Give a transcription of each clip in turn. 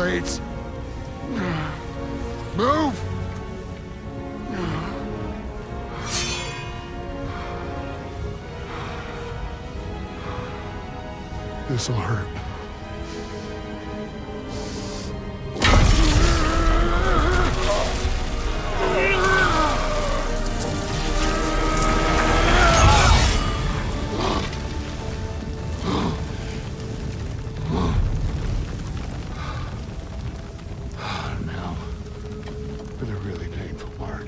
blades. Move! This'll hurt. Now, for the really painful part.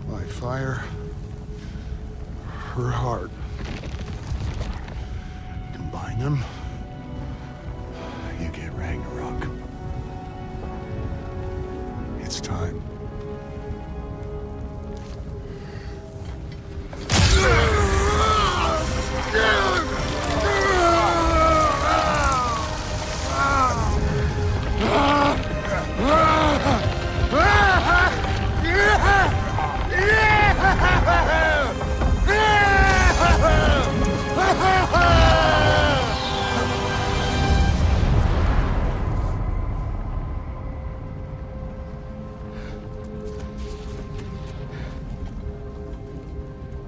My fire, her heart. Combine them, you get Ragnarok. It's time.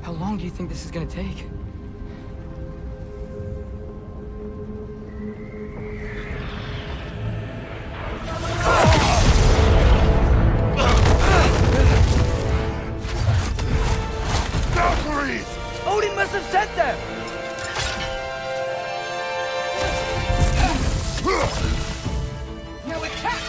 How long do you think this is gonna take? Valkyries! Odin must have sent them! Now attack!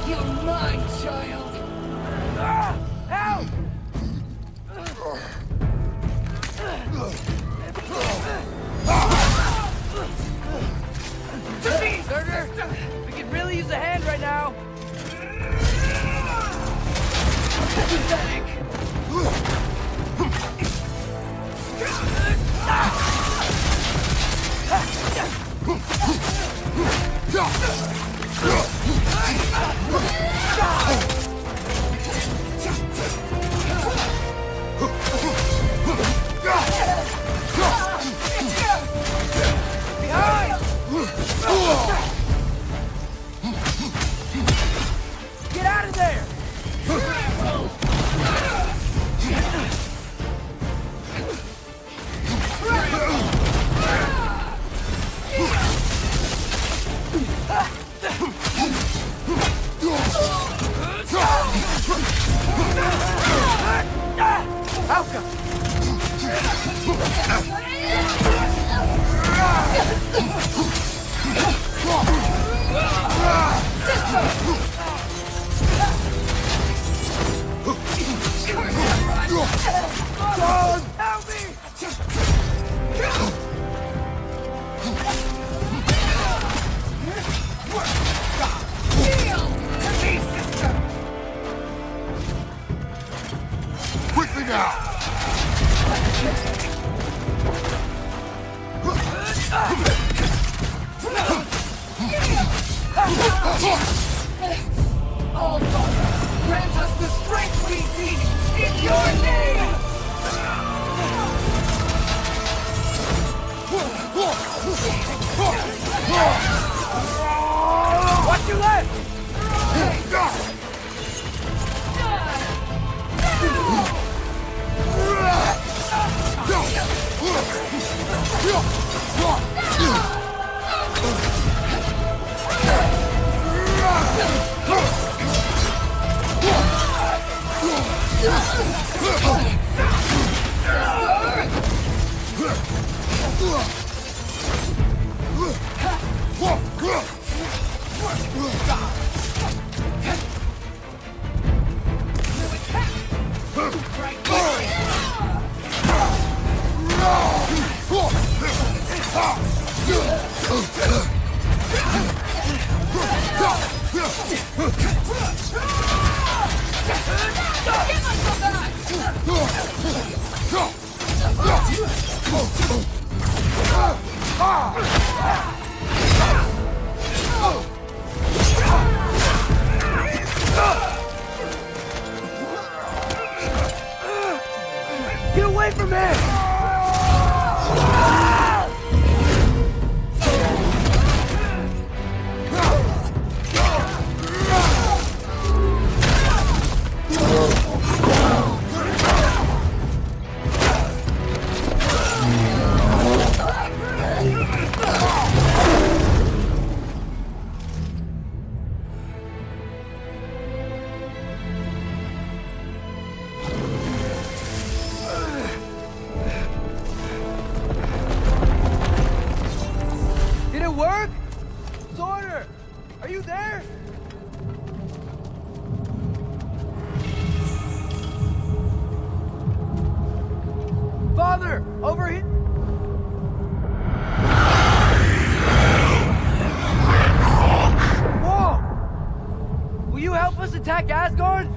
You're mine, child! Help! Surtur, we could really use a hand right now. Behind! Get out of there! Alka! John, help me! Quickly now! All Father, grant us the strength we seek in your name! Watch your left! Get away from him! Did it work? Sorter! Are you there? Father! Over here! Whoa! Will you help us attack Asgard?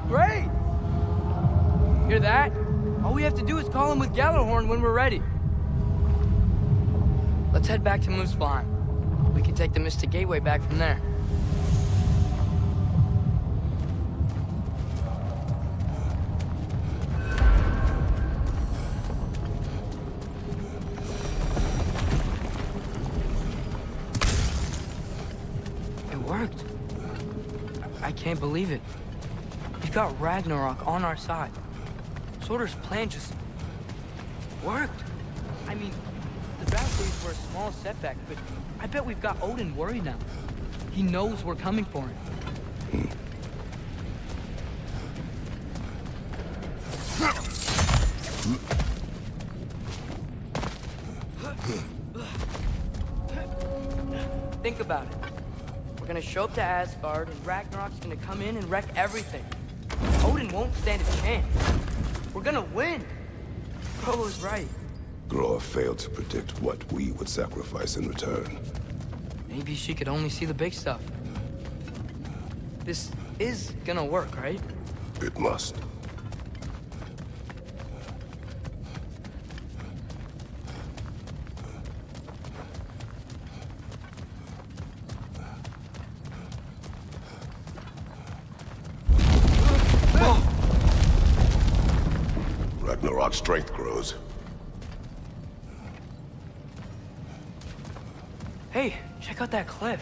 Great! Hear that? All we have to do is call him with Gjallarhorn when we're ready. Let's head back to Muspelheim. We can take the Mystic Gateway back from there. It worked. I can't believe it. We've got Ragnarok on our side. Sorter's plan just worked. I mean, the Valkyries were a small setback, but I bet we've got Odin worried now. He knows we're coming for him. Think about it. We're gonna show up to Asgard, and Ragnarok's gonna come in and wreck everything. Odin won't stand a chance. We're gonna win. Frollo's right. Groa failed to predict what we would sacrifice in return. Maybe she could only see the big stuff. This is gonna work, right? It must. Ragnarok's strength grows. Hey, check out that cliff.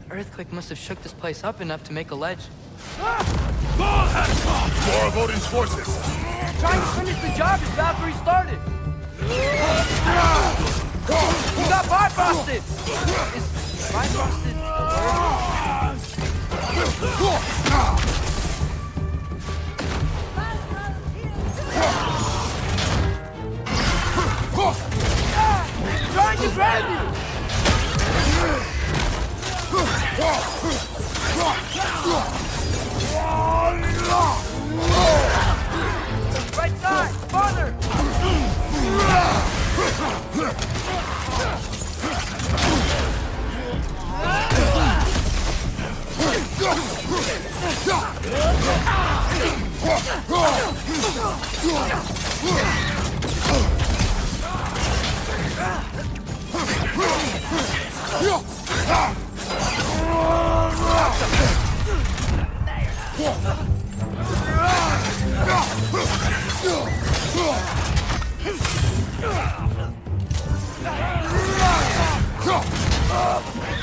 The earthquake must have shook this place up enough to make a ledge. More of Odin's forces! Trying to finish the job as Valkyrie started! We got Bifrosted! Is Bifrosted a word? Trying to grab you! Right side! Farther!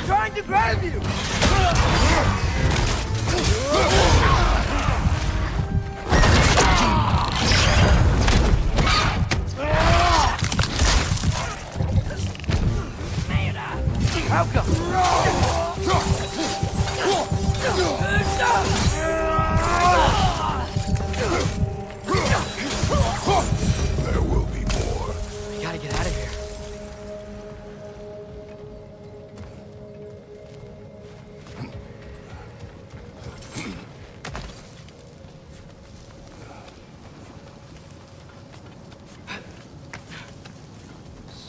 Trying to grab you! How come? There will be more. We gotta get out of here.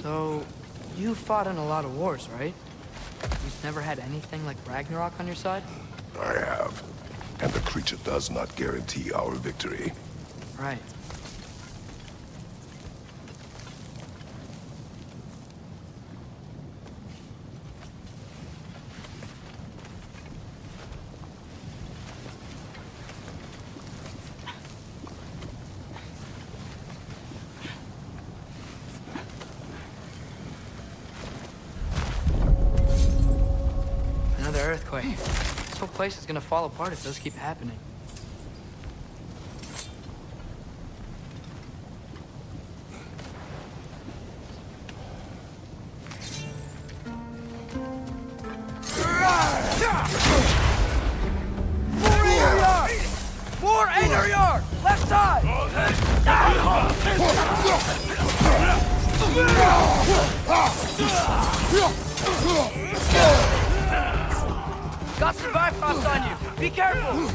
So, you fought in a lot of wars, right? You've never had anything like Ragnarok on your side? I have. And the creature does not guarantee our victory. Right. way. This whole place is gonna fall apart if those keep happening. More in your yard! Left side! Got some bypass on you! Be careful!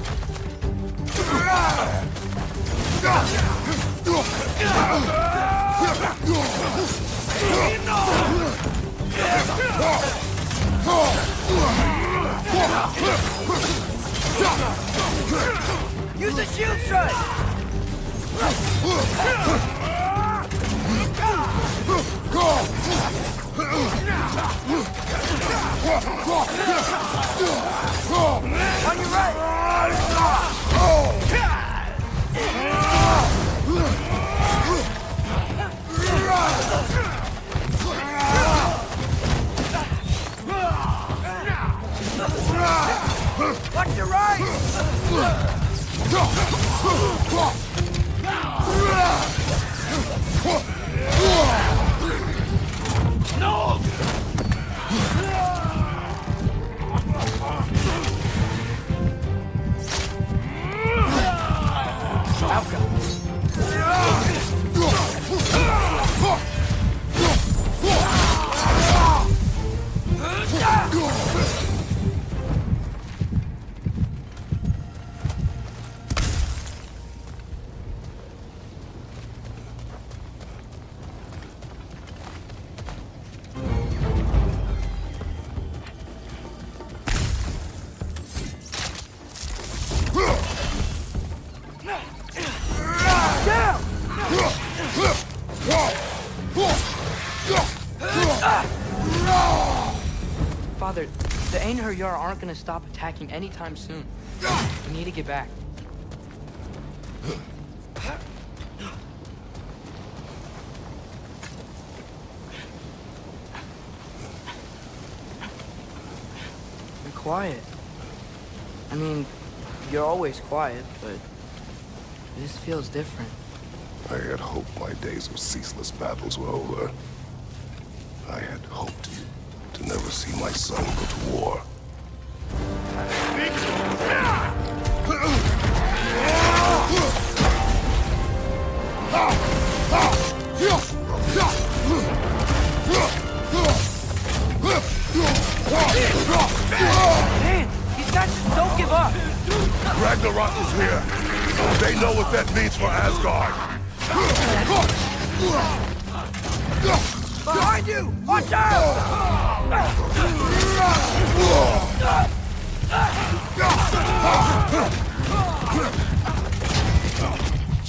Use a shield strike! On your right! Watch your right! Father, the Einherjar aren't gonna stop attacking anytime soon. We need to get back. You're quiet. I mean, you're always quiet, but this feels different. I had hoped my days of ceaseless battles were over. I had hoped to never see my son go to war. Man, these guys just don't give up. Ragnarok is here. They know what that means for Asgard. Behind you! Watch out!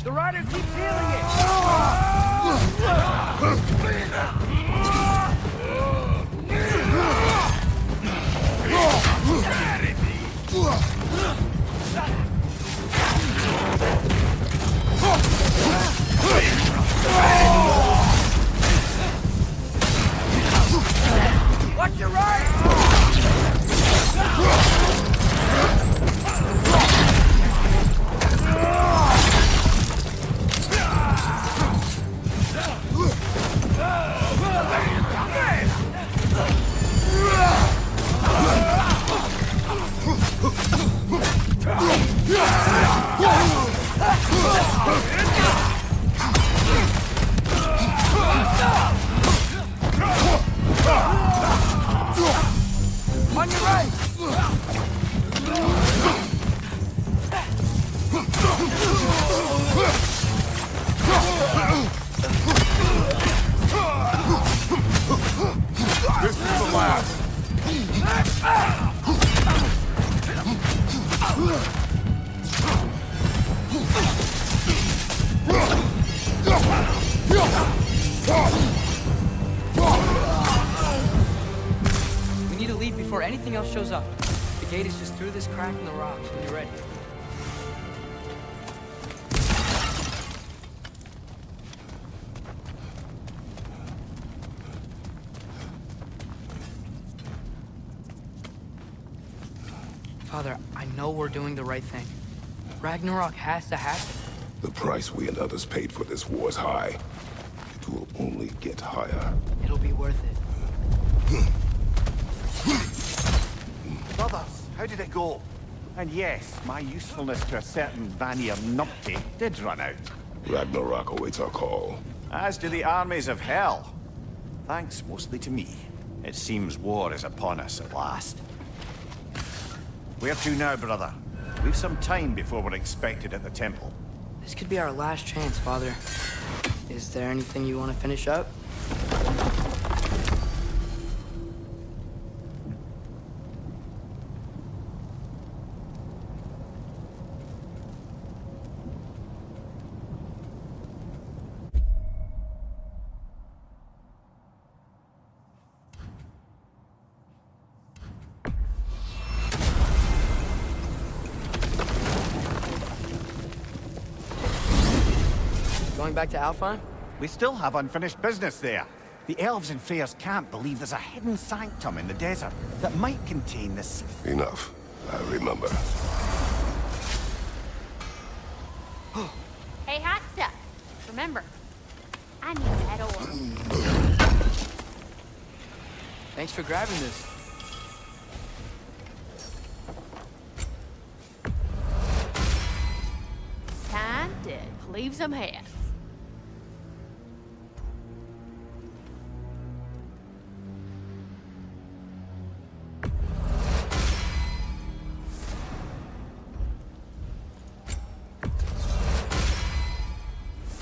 The rider keeps healing it. Watch your right! On your right! This is the last. We need to leave before anything else shows up. The gate is just through this crack in the rocks when you're ready. Father, I know we're doing the right thing. Ragnarok has to happen. The price we and others paid for this war is high. It will only get higher. It'll be worth it. Brothers, how did it go? And yes, my usefulness to a certain Vanir numpty did run out. Ragnarok awaits our call. As do the armies of hell. Thanks mostly to me. It seems war is upon us at last. Where to now, brother? We've some time before we're expected at the temple. This could be our last chance, Father. Is there anything you want to finish up? Going back to Alfheim? We still have unfinished business there. The elves in Freyr's camp believe there's a hidden sanctum in the desert that might contain this. Enough. I remember. Hey, hot stuff. Remember, I need that ore. Thanks for grabbing this. Time to cleave some heads.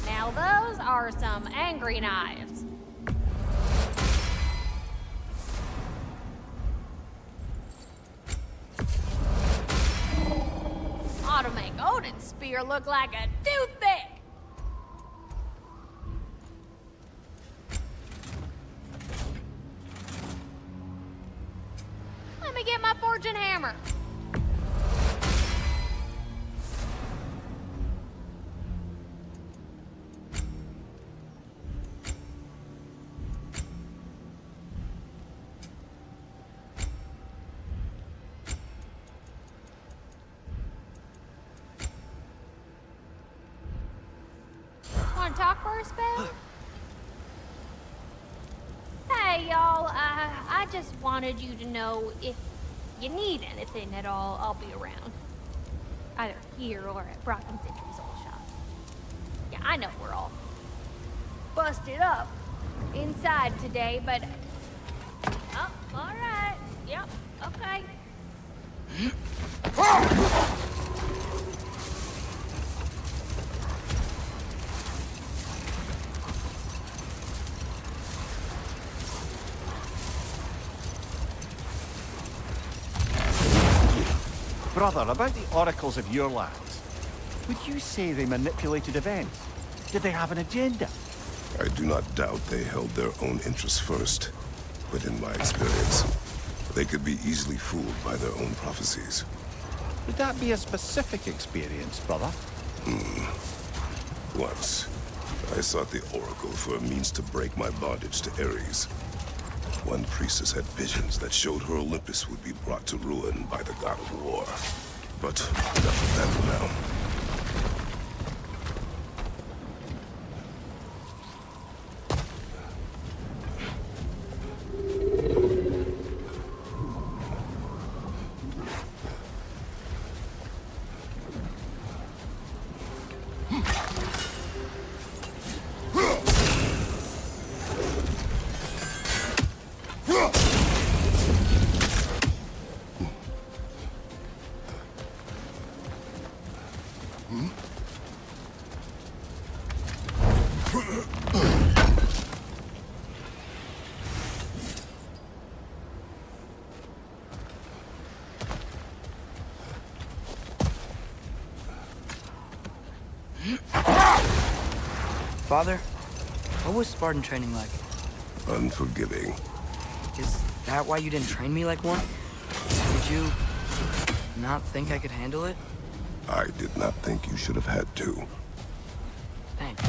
Now those are some angry knives. Ought to make Odin's spear look like a toothpick. Let me get my fortune hammer. Want to talk for a spell? Hey, y'all. I just wanted you to know if you need anything at all, I'll be around. Either here or at Brock and Sentry's old shop. Yeah, I know we're all busted up inside today, but... Oh, all right. Yep, okay. Brother, about the oracles of your lands, would you say they manipulated events? Did they have an agenda? I do not doubt they held their own interests first. But in my experience, they could be easily fooled by their own prophecies. Would that be a specific experience, brother? Once, I sought the Oracle for a means to break my bondage to Ares. One priestess had visions that showed her Olympus would be brought to ruin by the god of war. But enough of that for now. Father, what was Spartan training like? Unforgiving. Is that why you didn't train me like one? Did you not think I could handle it? I did not think you should have had to. Thanks.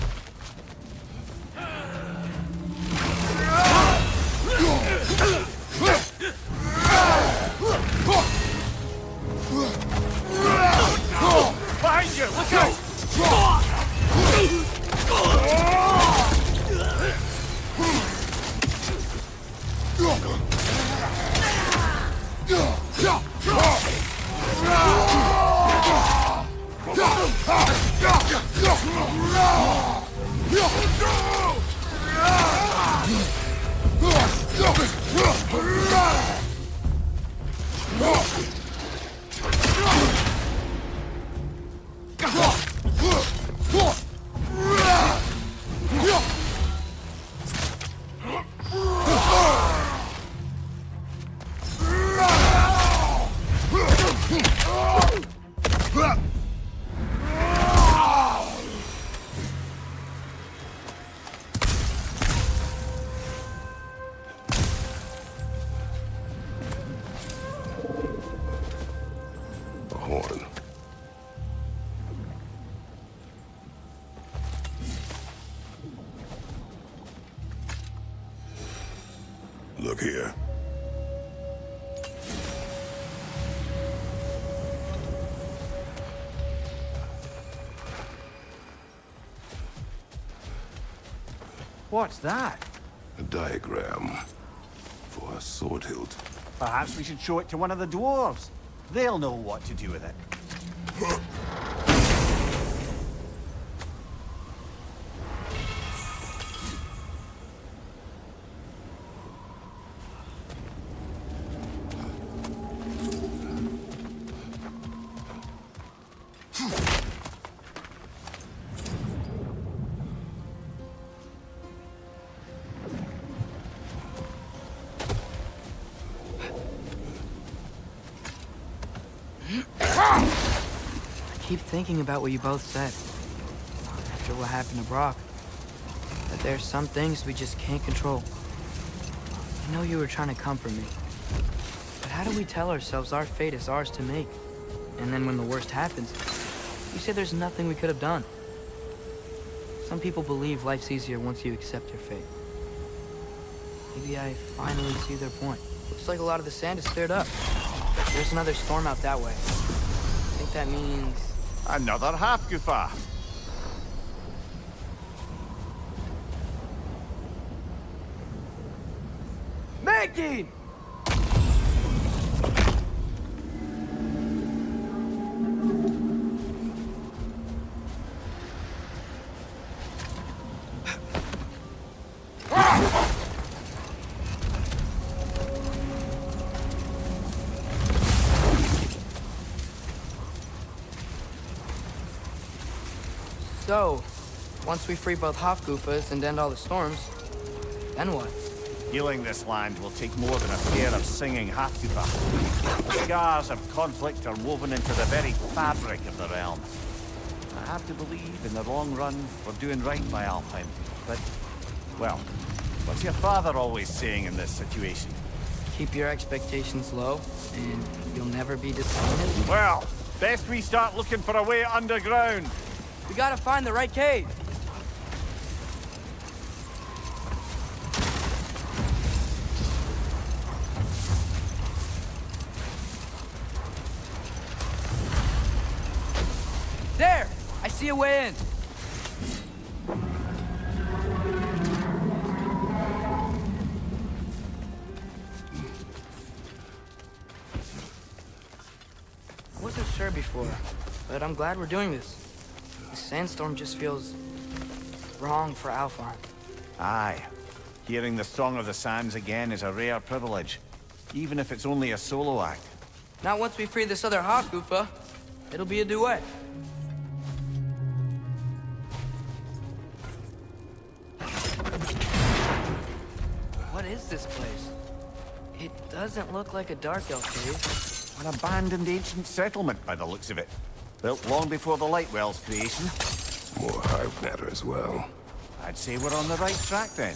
here! Look out! A horn. Look here. What's that? A diagram for a sword hilt. Perhaps we should show it to one of the dwarves. They'll know what to do with it. I keep thinking about what you both said. After what happened to Brock. That there's some things we just can't control. I know you were trying to comfort me. But how do we tell ourselves our fate is ours to make? And then when the worst happens, you say there's nothing we could have done. Some people believe life's easier once you accept your fate. Maybe I finally see their point. Looks like a lot of the sand is cleared up. There's another storm out that way. I think that means... Another half-goofer. Maggie! So, once we free both Hofgufas and end all the storms, then what? Healing this land will take more than a pair of singing half-goofer. The scars of conflict are woven into the very fabric of the realm. I have to believe, in the long run, we're doing right by Alfheim. But, well, what's your father always saying in this situation? Keep your expectations low, and you'll never be disappointed? Well, best we start looking for a way underground. We gotta find the right cave! There! I see a way in! I wasn't sure before, but I'm glad we're doing this. The sandstorm just feels wrong for Alfheim. Aye. Hearing the Song of the Sands again is a rare privilege, even if it's only a solo act. Not once we free this other Hofgufa. It'll be a duet. What is this place? It doesn't look like a Dark Elf cave. An abandoned ancient settlement by the looks of it. Built long before the Lightwell's creation. More hive matter as well. I'd say we're on the right track then.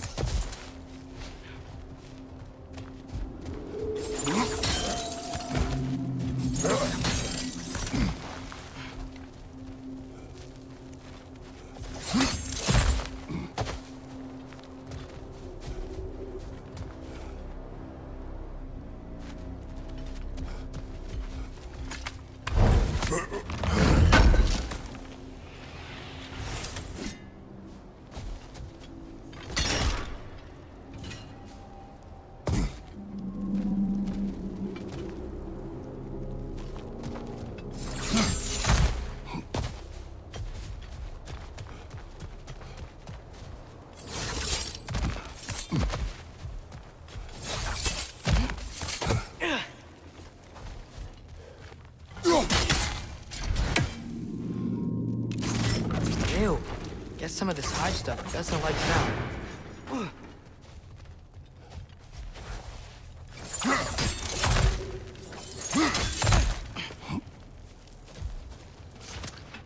guess some of this hive stuff doesn't like sound.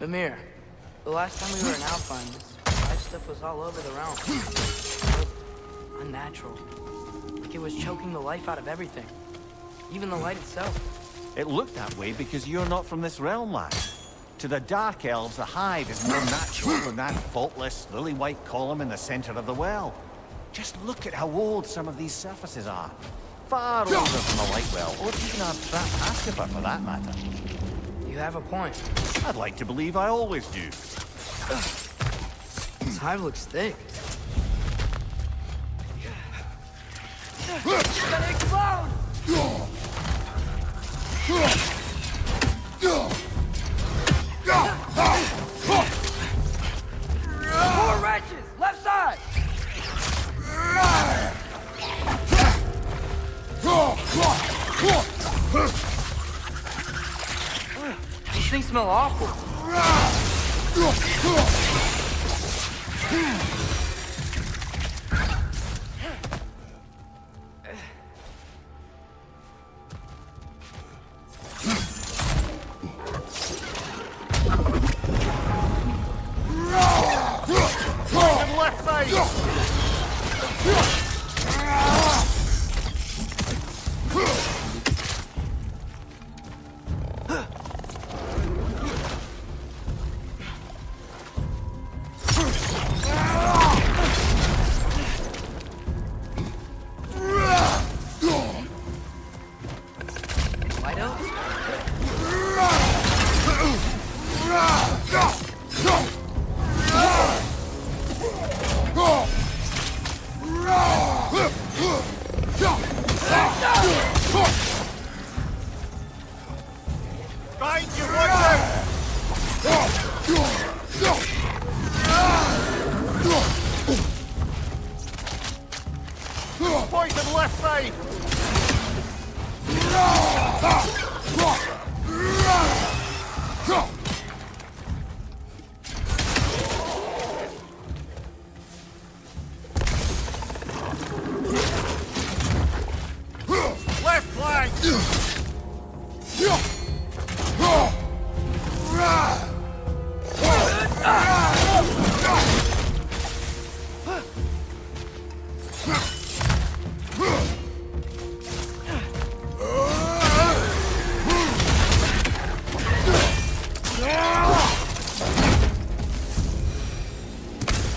Mimir, the last time we were in Alpine, this hive stuff was all over the realm. It looked unnatural. Like it was choking the life out of everything. Even the light itself. It looked that way because you're not from this realm, lad. To the Dark Elves, the hive is more natural than that faultless, lily-white column in the center of the well. Just look at how old some of these surfaces are. Far older than the light well, or even our trap Askifer for that matter. You have a point. I'd like to believe I always do. This hive looks thick. It's gonna explode! More wrenches! Left side! These things smell awful. Left side! White elves? Find you, watch out! Poison left side! Left flank!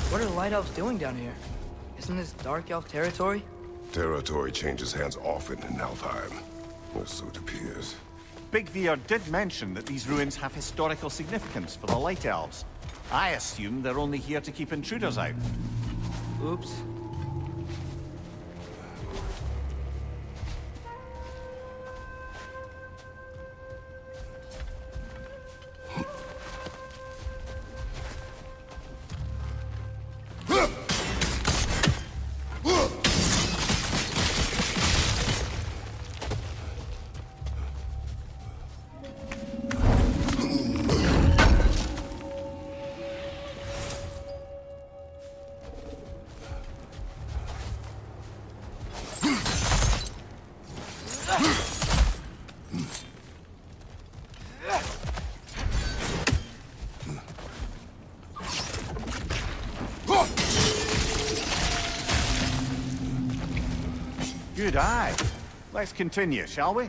What are the Light Elves doing down here? Isn't this Dark Elf territory? Territory changes hands often in Alfheim, or so it appears. Big Veer did mention that these ruins have historical significance for the Light Elves. I assume they're only here to keep intruders out. Oops. Good eye. Let's continue, shall we?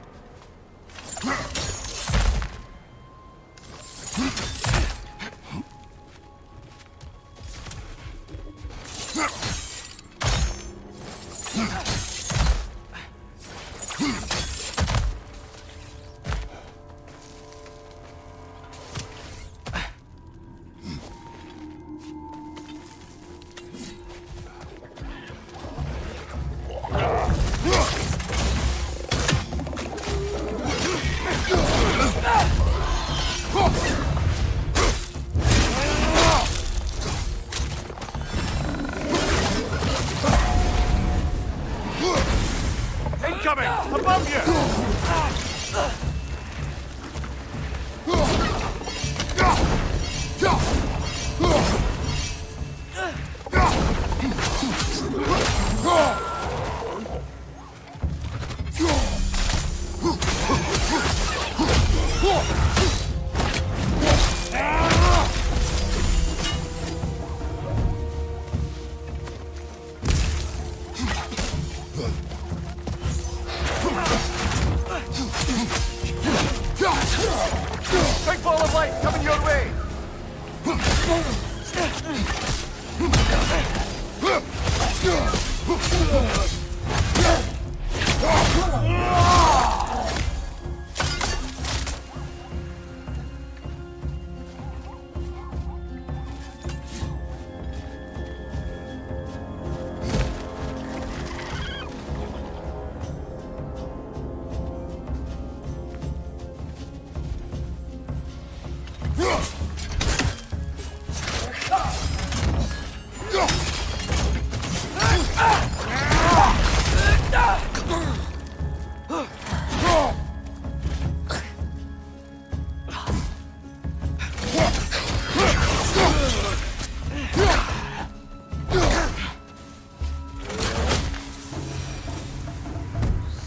Big ball of light coming your way!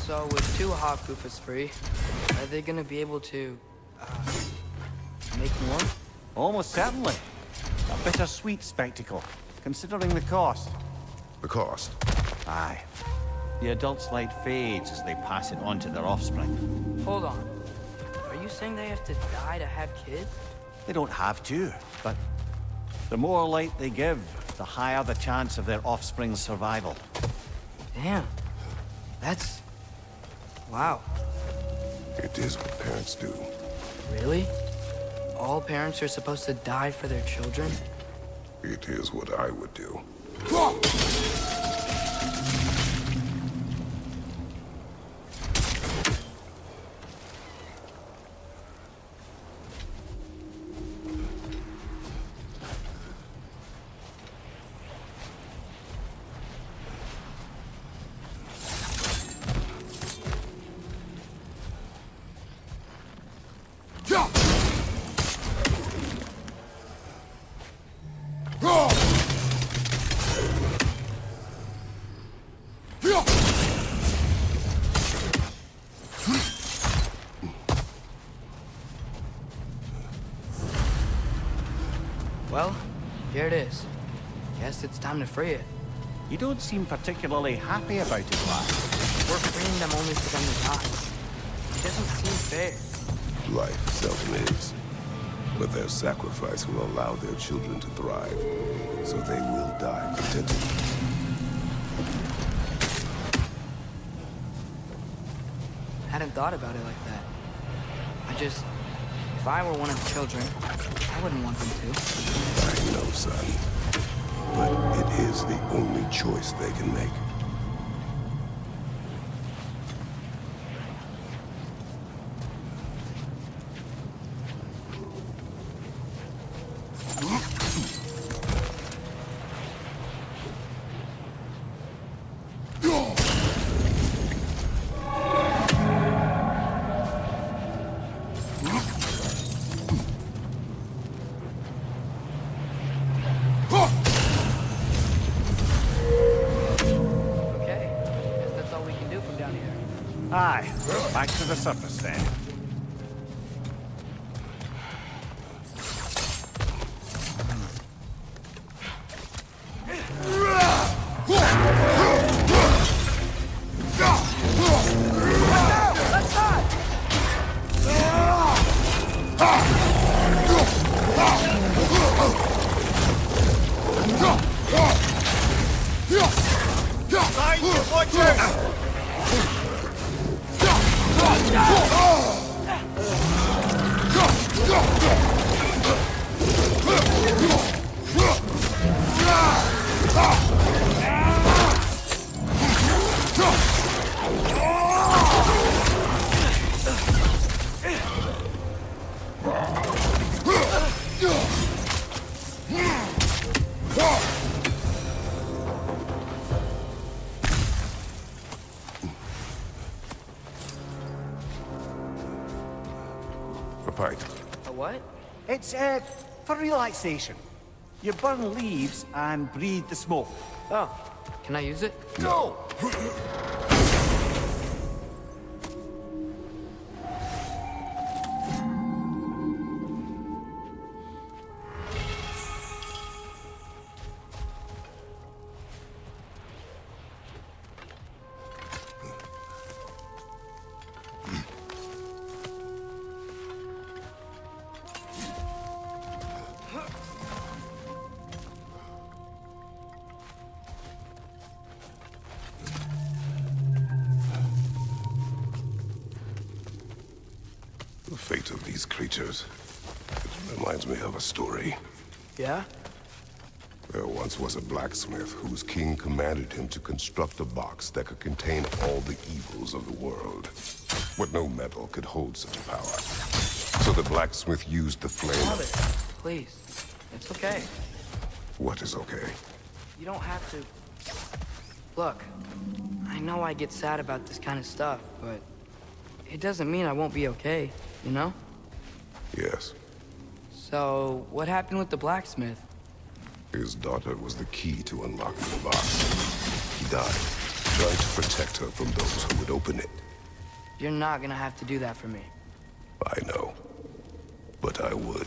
So with two Hakufas free, are they gonna be able to, make more? Almost certainly. A bittersweet spectacle, considering the cost. The cost? Aye. The adult's light fades as they pass it on to their offspring. Hold on. Are you saying they have to die to have kids? They don't have to, but the more light they give, the higher the chance of their offspring's survival. Damn. That's... wow. It is what parents do. Really? All parents are supposed to die for their children? It is what I would do. Well, here it is. Guess it's time to free it. You don't seem particularly happy about it, lad. We're freeing them only for them to die. It doesn't seem fair. Life seldom is. But their sacrifice will allow their children to thrive. So they will die contentedly. Hadn't thought about it like that. If I were one of the children, I wouldn't want them to. I know, son. But it is the only choice they can make. Aye, back to the surface then. Watch out! A pipe. A what? It's, for relaxation. You burn leaves and breathe the smoke. Oh, can I use it? No! fate of these creatures. It reminds me of a story. Yeah? There once was a blacksmith whose king commanded him to construct a box that could contain all the evils of the world. But no metal could hold such a power. So the blacksmith used the flame. Mother, please. It's okay. What is okay? You don't have to... Look, I know I get sad about this kind of stuff, but it doesn't mean I won't be okay, you know? Yes. So, what happened with the blacksmith? His daughter was the key to unlocking the box. He died, trying to protect her from those who would open it. You're not gonna have to do that for me. I know, but I would.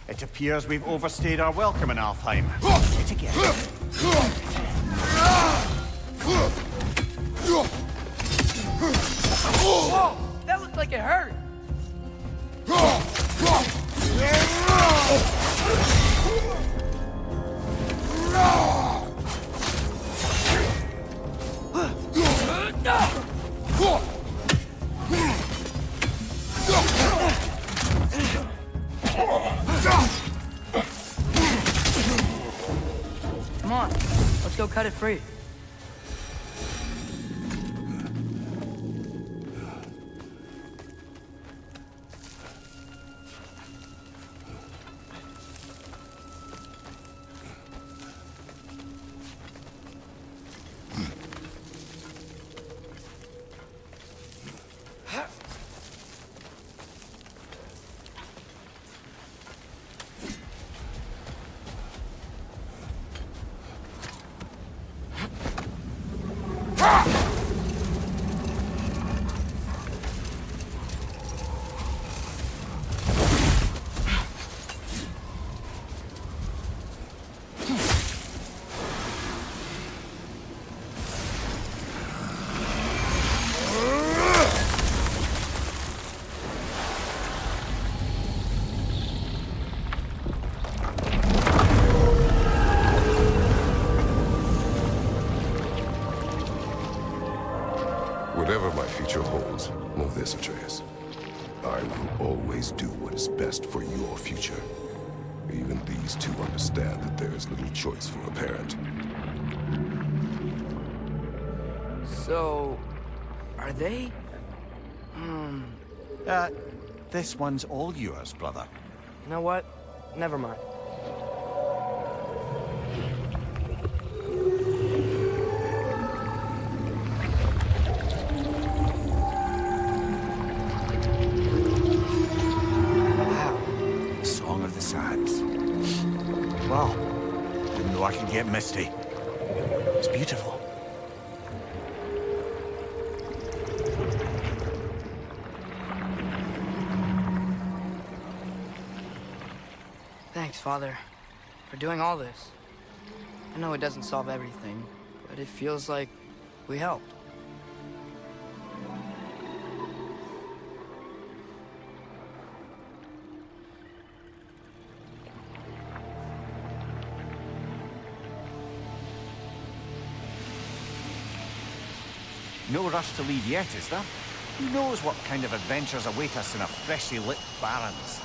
It appears we've overstayed our welcome in Alfheim. It again. Whoa! That looked like it hurt! Come on, let's go cut it free. Whatever my future holds, know this, Atreus. I will always do what is best for your future. Even these two understand that there is little choice for a parent. So, are they? This one's all yours, brother. You know what? Never mind. Song of the Sands. Well, didn't know I could get misty. It's beautiful. Thanks, Father, for doing all this. I know it doesn't solve everything, but it feels like we helped. No rush to leave yet, is there? Who knows what kind of adventures await us in a freshly lit Barrens?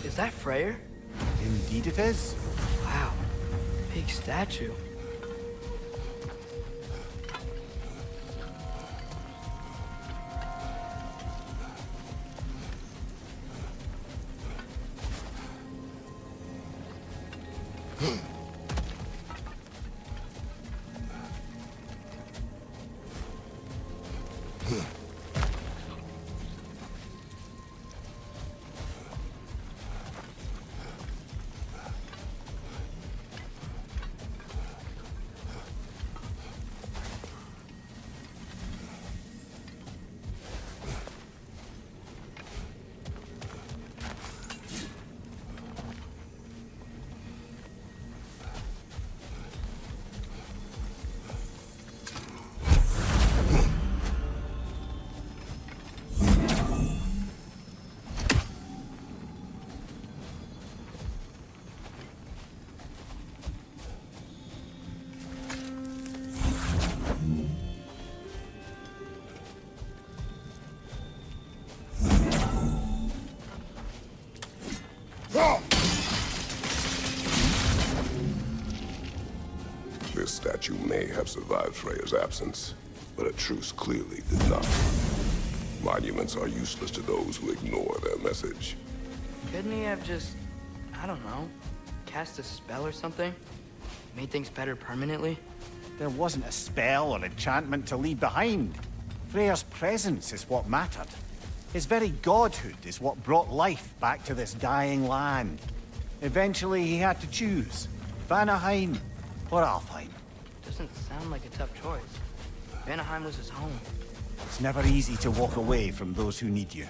Is that Freyr? Indeed it is. Wow, big statue. This statue may have survived Freya's absence, but a truce clearly did not. Monuments are useless to those who ignore their message. Couldn't he have just, I don't know, cast a spell or something? Made things better permanently? There wasn't a spell or enchantment to leave behind. Freyr's presence is what mattered. His very godhood is what brought life back to this dying land. Eventually he had to choose. Vanaheim or Alfheim. Doesn't sound like a tough choice. Vanaheim was his home. It's never easy to walk away from those who need you.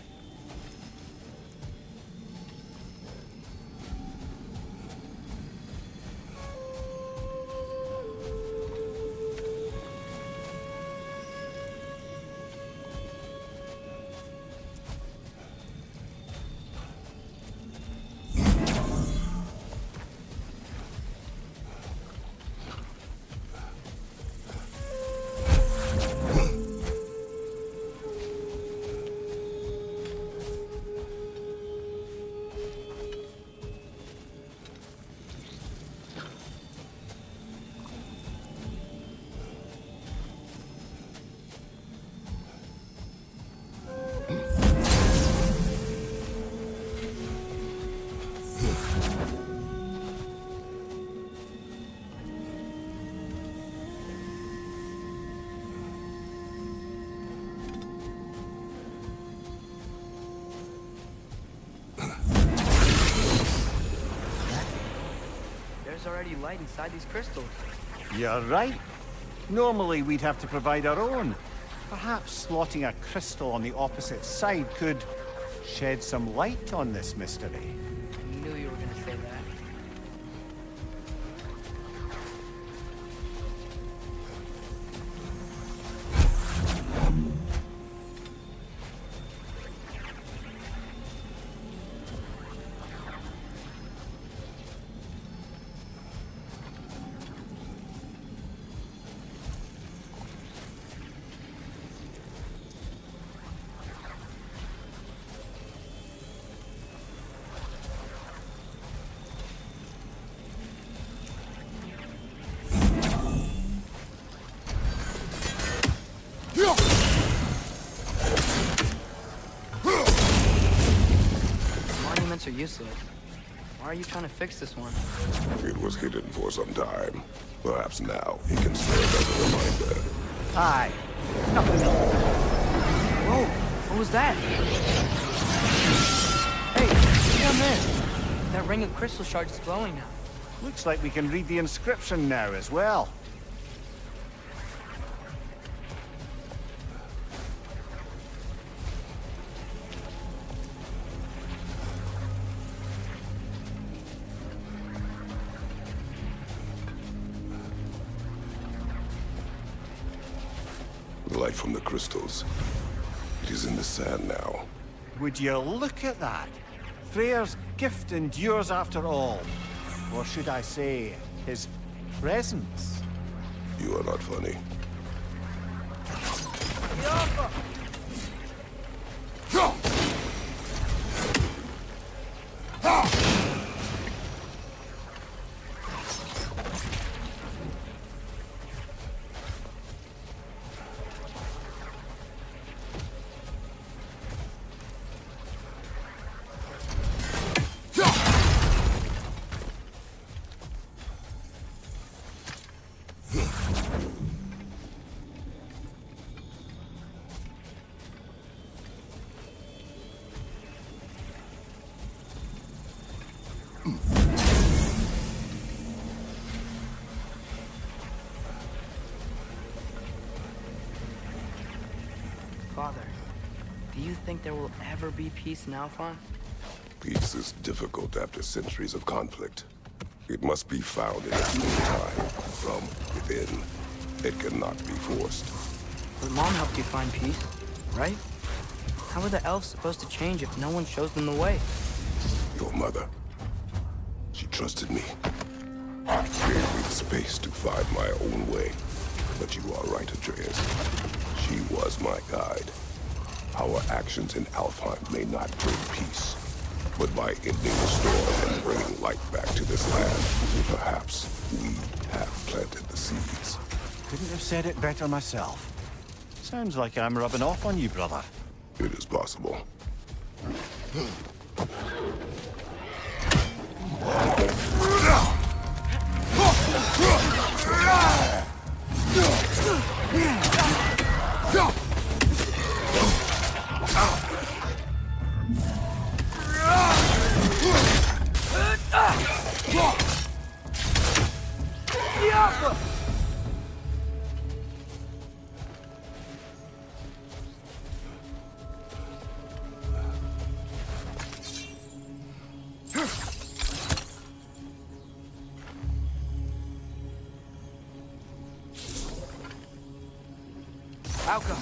There's already light inside these crystals. You're right. Normally we'd have to provide our own. Perhaps slotting a crystal on the opposite side could shed some light on this mystery. I knew you were gonna say that. Monuments are useless. Why are you trying to fix this one? It was hidden for some time. Perhaps now it can serve as a reminder. Aye. Nothing else. Whoa! What was that? Hey, look down there! That ring of crystal shards is glowing now. Looks like we can read the inscription now as well. The light from the crystals. It is in the sand now. Would you look at that? Freyr's gift endures after all. Or should I say, his presence? You are not funny. Father, do you think there will ever be peace in Alphon? Peace is difficult after centuries of conflict. It must be found in its own time, from within. It cannot be forced. But Mom helped you find peace, right? How are the elves supposed to change if no one shows them the way? Your mother. She trusted me. Gave me the space to find my own way. But you are right, Atreus. She was my guide. Our actions in Alfheim may not bring peace, but by ending the storm and bringing light back to this land, perhaps we have planted the seeds. Couldn't have said it better myself. Sounds like I'm rubbing off on you, brother. It is possible. Alka!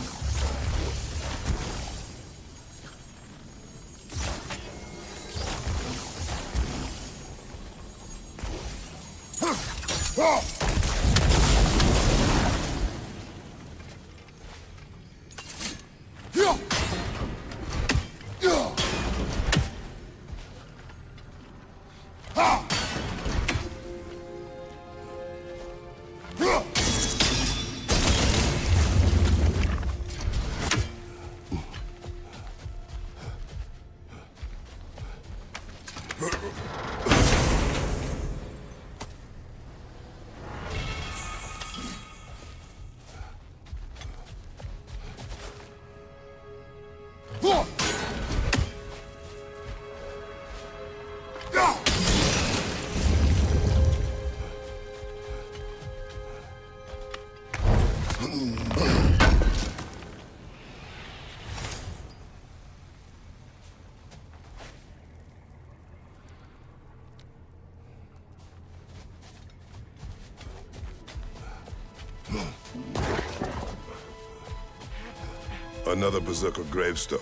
Another Berserker gravestone.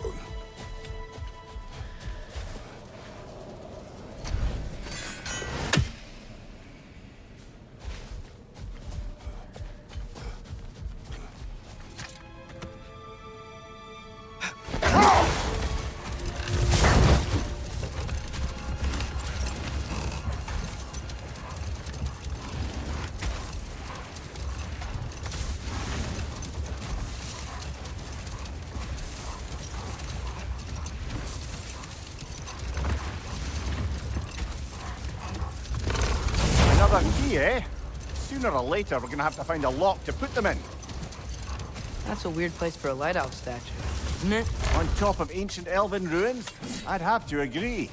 Another key, eh? Sooner or later, we're gonna have to find a lock to put them in. That's a weird place for a lighthouse statue, isn't it? On top of ancient elven ruins? I'd have to agree.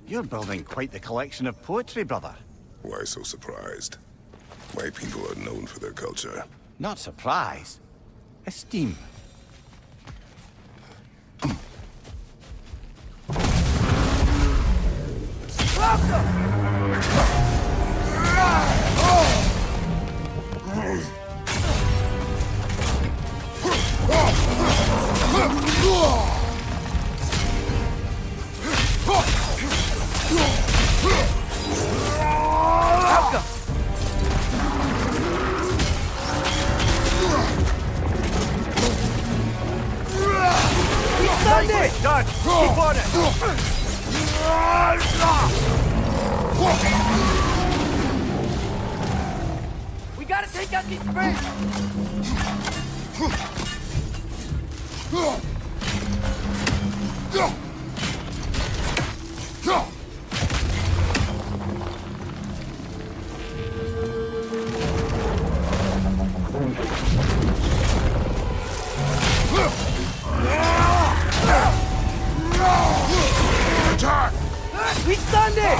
You're building quite the collection of poetry, brother. Why so surprised? My people are known for their culture. Not surprise. Esteem. Keep on it! We gotta take out these birds! Attack! We stunned it!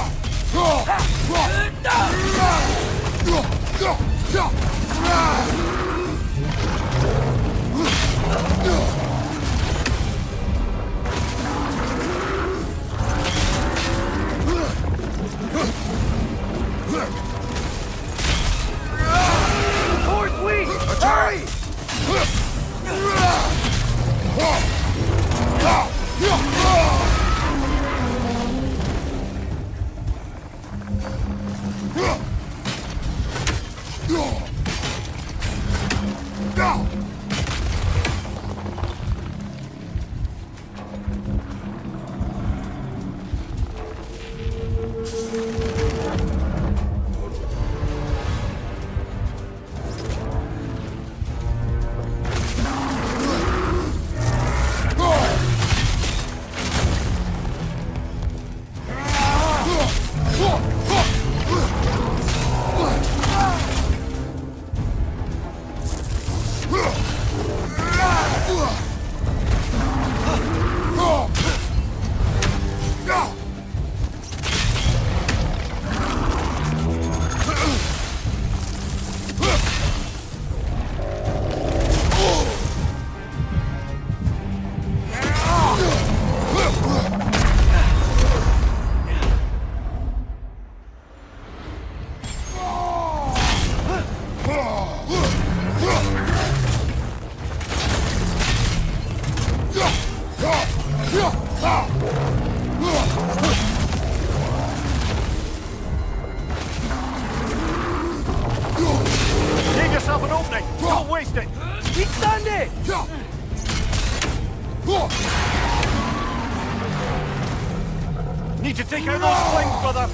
Horse weak! Hurry! Give yourself an opening! Don't waste it! We stunned it! Need to take out those flames, brother!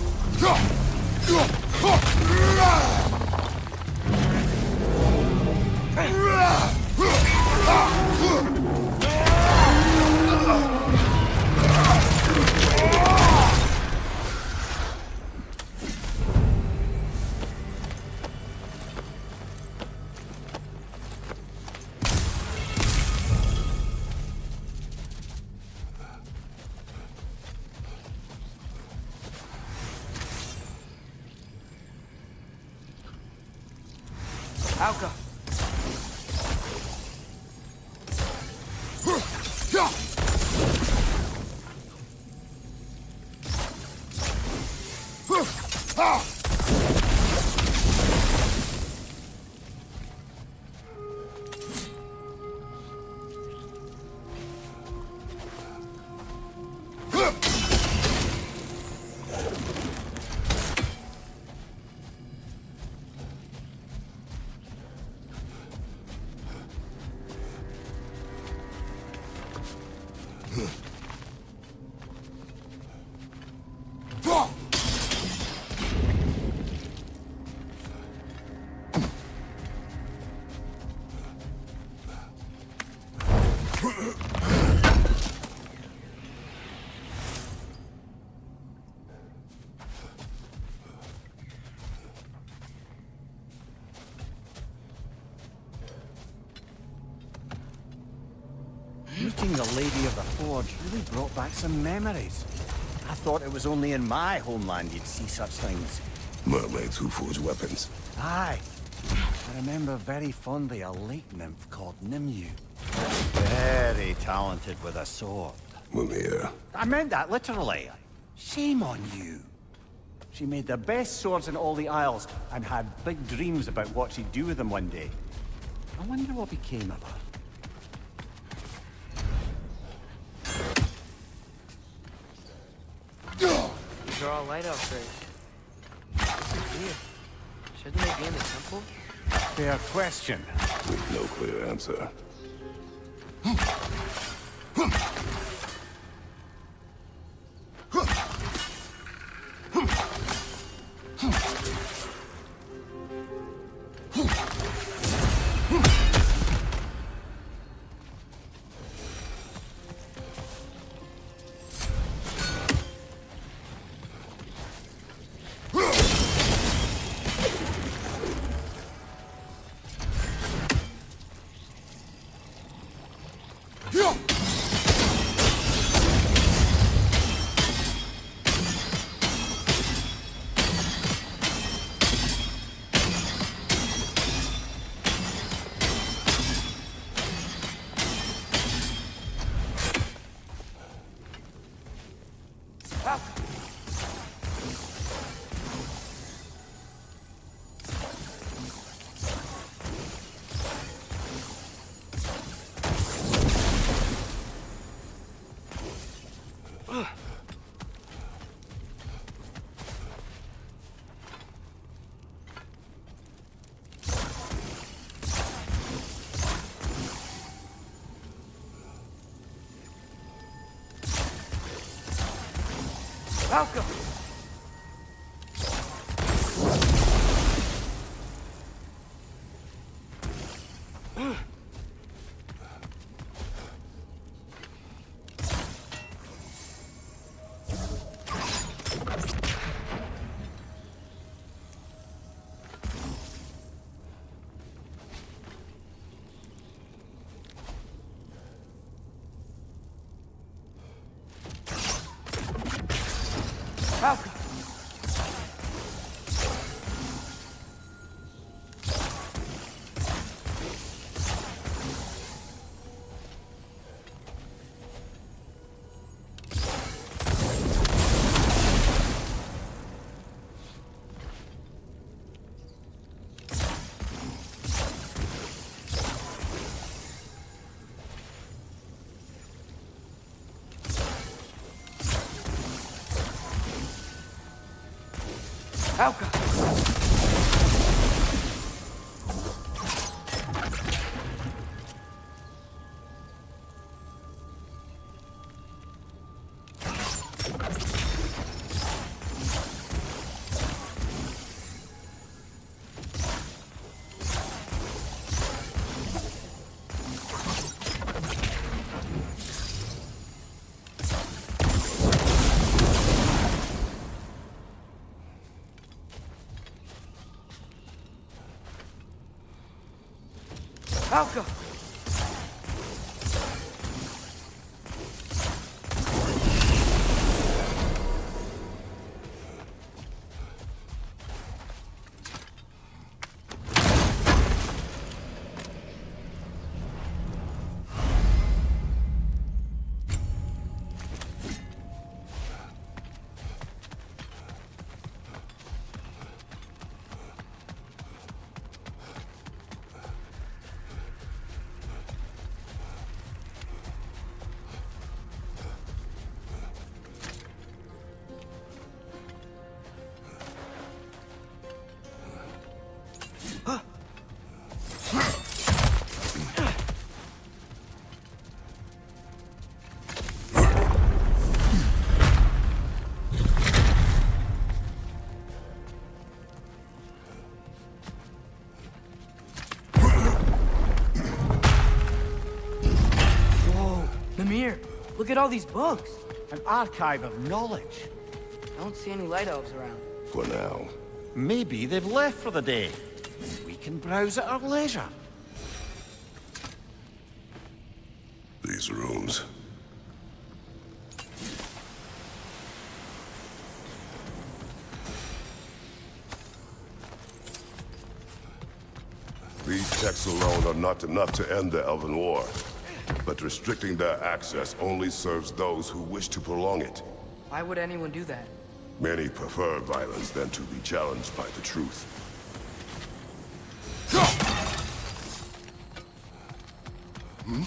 Alka. Meeting the Lady of the Forge really brought back some memories. I thought it was only in my homeland you'd see such things. Mermaids who forge weapons. Aye. I remember very fondly a lake nymph called Nimue. Very talented with a sword. Mumir. I meant that literally. Shame on you. She made the best swords in all the Isles and had big dreams about what she'd do with them one day. I wonder what became of her. These are all lighthouse rays. This is weird. Shouldn't they be in the temple? Fair question. With no clear answer. Falco! Falco! Falco! Falco! Look at all these books. An archive of knowledge. I don't see any light elves around. For now. Maybe they've left for the day. We can browse at our leisure. These rooms. These texts alone are not enough to end the Elven War. But restricting their access only serves those who wish to prolong it. Why would anyone do that? Many prefer violence than to be challenged by the truth. Hmm?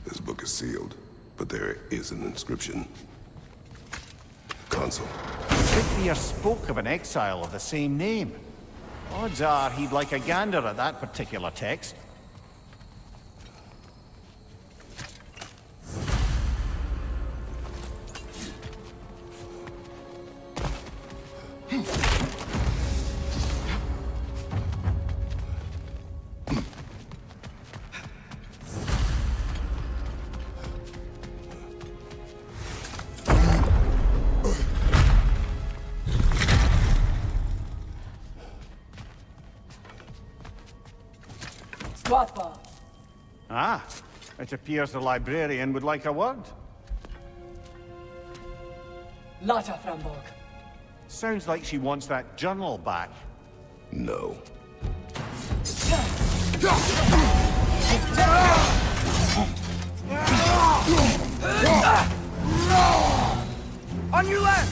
This book is sealed, but there is an inscription. Consul. Sigthier spoke of an exile of the same name. Odds are he'd like a gander at that particular text. Ah, It appears the librarian would like a word. Lata Framborg. Sounds like she wants that journal back. No. On your left!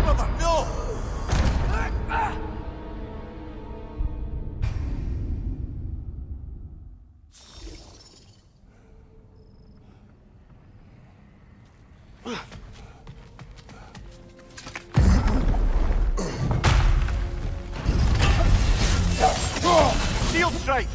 Brother, no! Shield strike!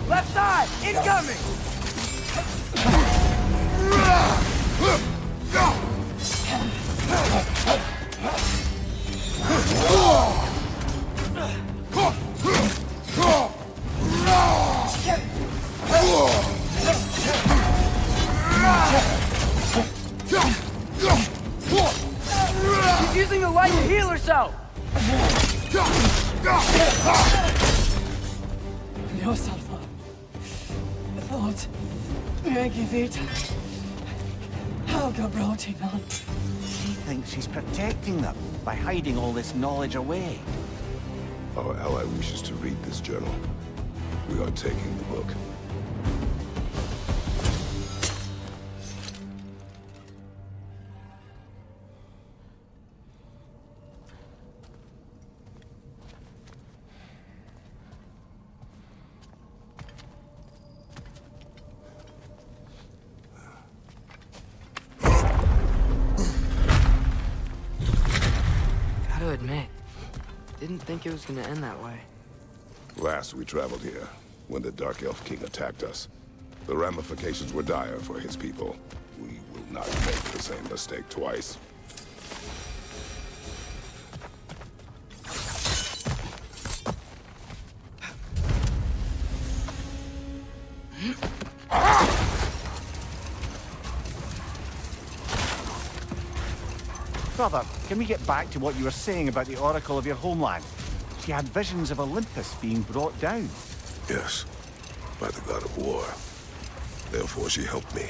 Left side! Incoming! He's using the light to heal herself! Yourself. Thought. Megivita. Helga Brotinon. He thinks she's protecting them by hiding all this knowledge away. Our ally wishes to read this journal. We are taking the book. Gotta admit, didn't think it was gonna end that way. Last we traveled here, when the Dark Elf King attacked us, the ramifications were dire for his people. We will not make the same mistake twice. Brother, can we get back to what you were saying about the Oracle of your homeland? She had visions of Olympus being brought down. Yes, by the god of war. Therefore she helped me,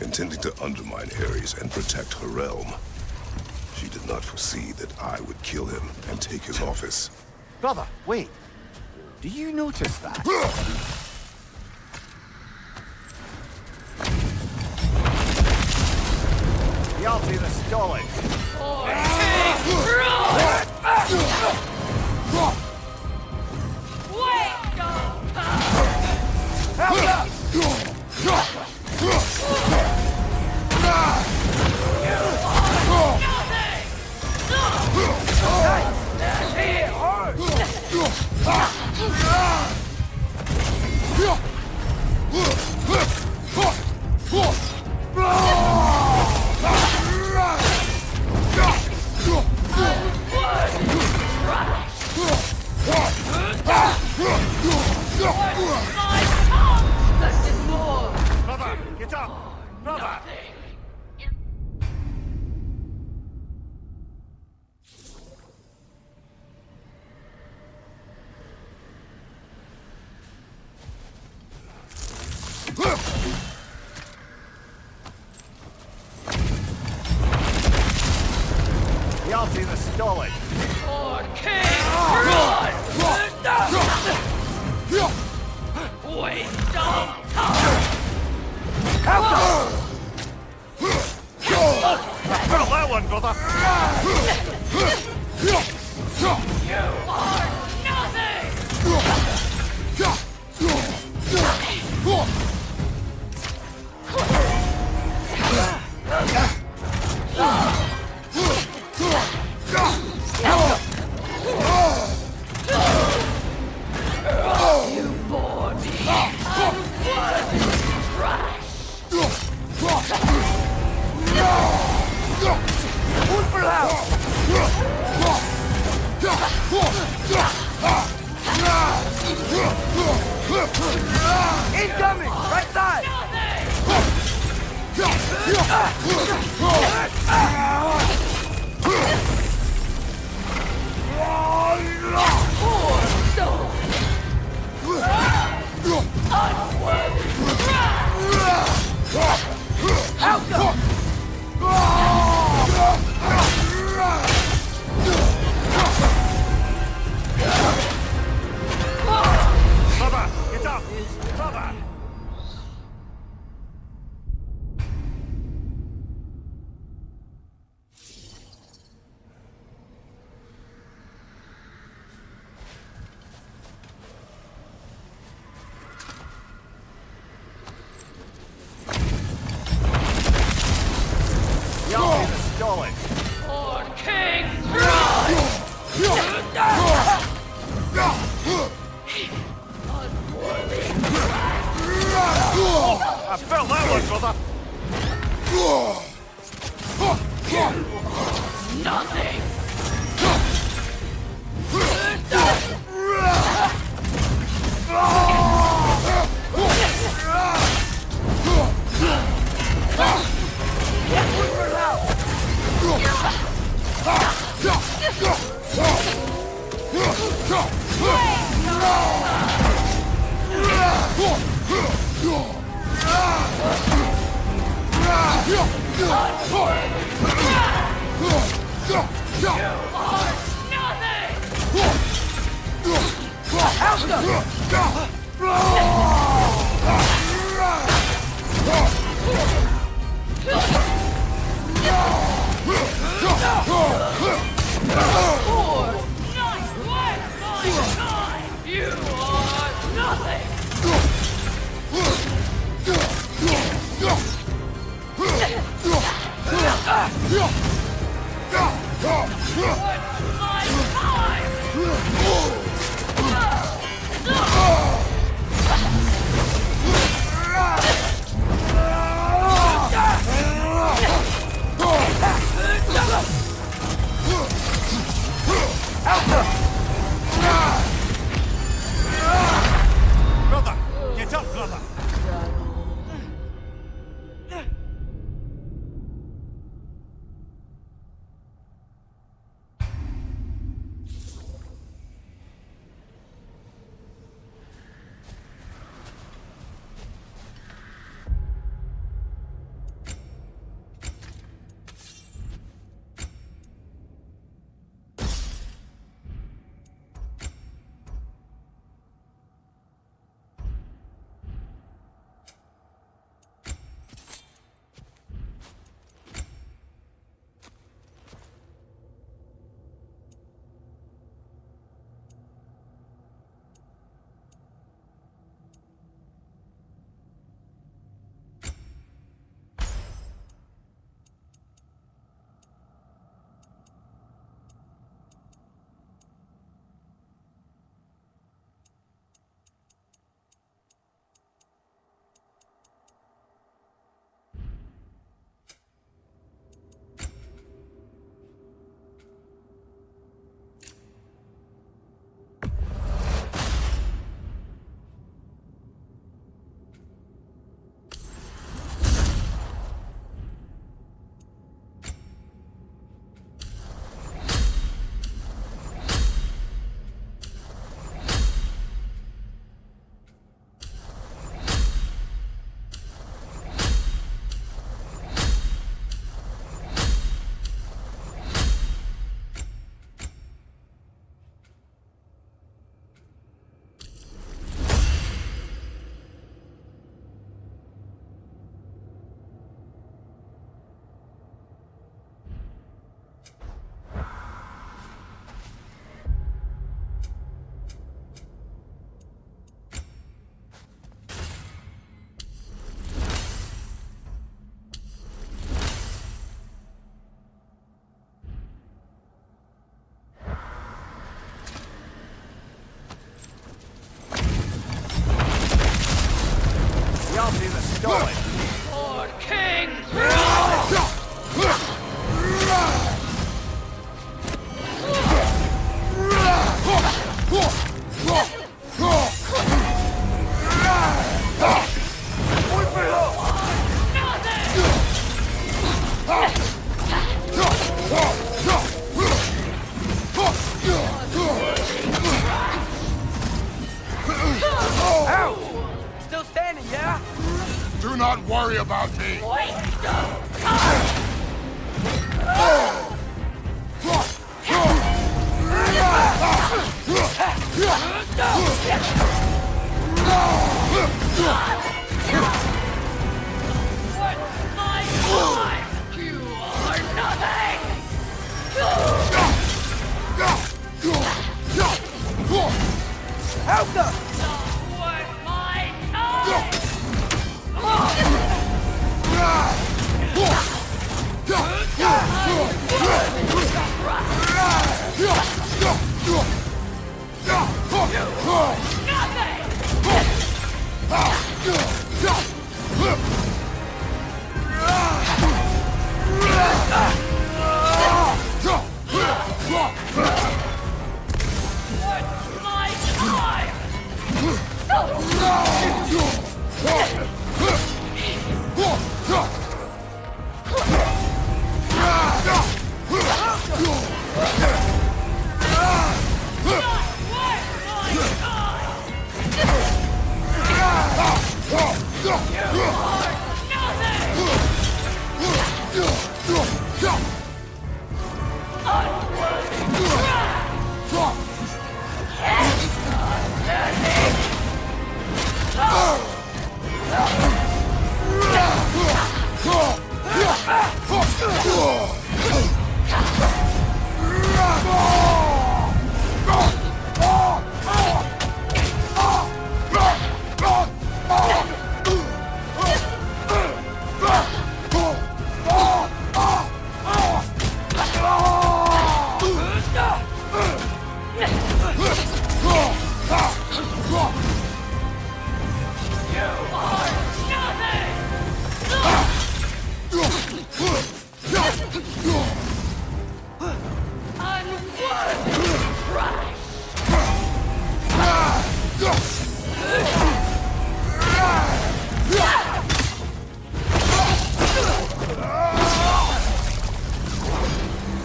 intending to undermine Ares and protect her realm. She did not foresee that I would kill him and take his office. Brother, wait. Do you notice that? The Altair is stalling. Brother, get up! Brother! Yalti the Stolid! Well, that one, brother! Incoming! Right side! Brother, get up! Brother! Yalti the Stolid! I felt that one, brother! I'll do the stalling. Lord King! Still standing, yeah? Do not worry about me. You are nothing! Help them! Worth my time! My time!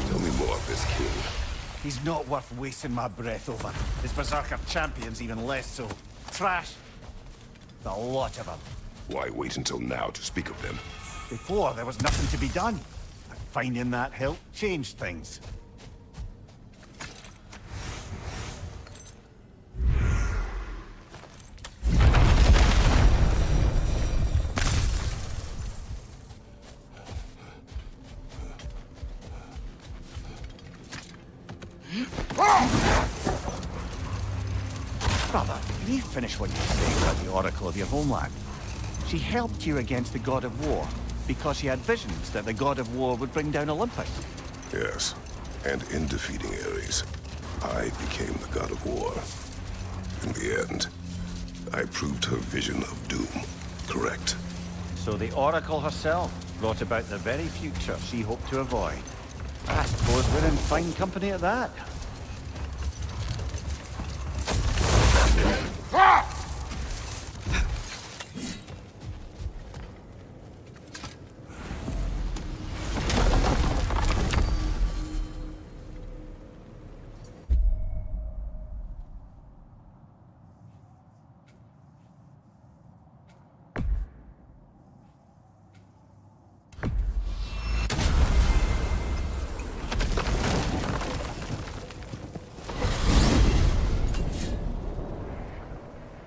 Tell me more of this king. He's not worth wasting my breath over. His Berserker champions even less so. Trash. The lot of them. Why wait until now to speak of them? Before, there was nothing to be done. And finding that help changed things. Brother, can you finish what you're saying about the Oracle of your homeland? She helped you against the God of War because she had visions that the God of War would bring down Olympus. Yes, and in defeating Ares, I became the god of war. In the end, I proved her vision of doom correct. So the Oracle herself brought about the very future she hoped to avoid. I suppose we're in fine company at that.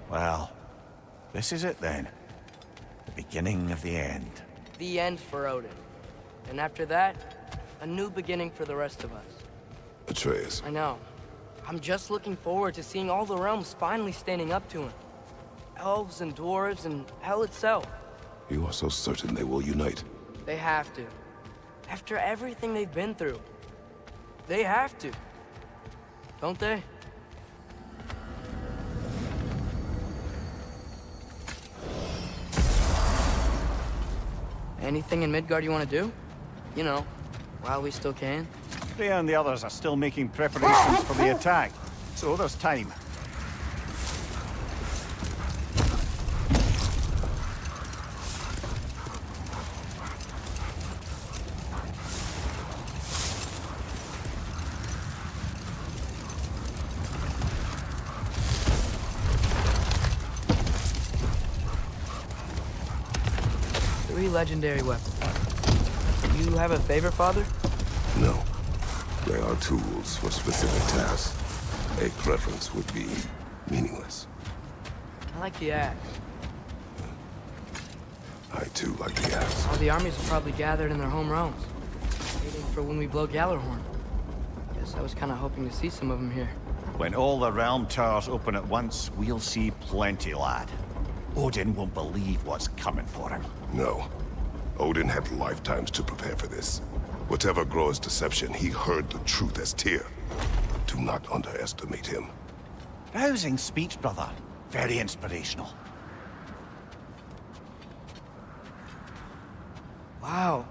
Well, this is it then. The beginning of the end. The end for Odin. And after that, a new beginning for the rest of us. Atreus, I know. I'm just looking forward to seeing all the realms finally standing up to him. Elves and dwarves and hell itself. you are so certain they will unite. They have to. After everything they've been through. They have to. Don't they? Anything in Midgard you want to do? You know, while we still can. Freya and the others are still making preparations for the attack, so there's time. Three legendary weapons. You have a favorite, Father? No. They are tools for specific tasks. A preference would be meaningless. I like the axe. I too like the axe. All the armies are probably gathered in their home realms, waiting for when we blow Gallarhorn. Guess I was kind of hoping to see some of them here. When all the realm towers open at once, we'll see plenty, lad. Odin won't believe what's coming for him. No. Odin had lifetimes to prepare for this. Whatever Groa's deception, he heard the truth as Tyr. Do not underestimate him. Rousing speech, brother. Very inspirational. Wow,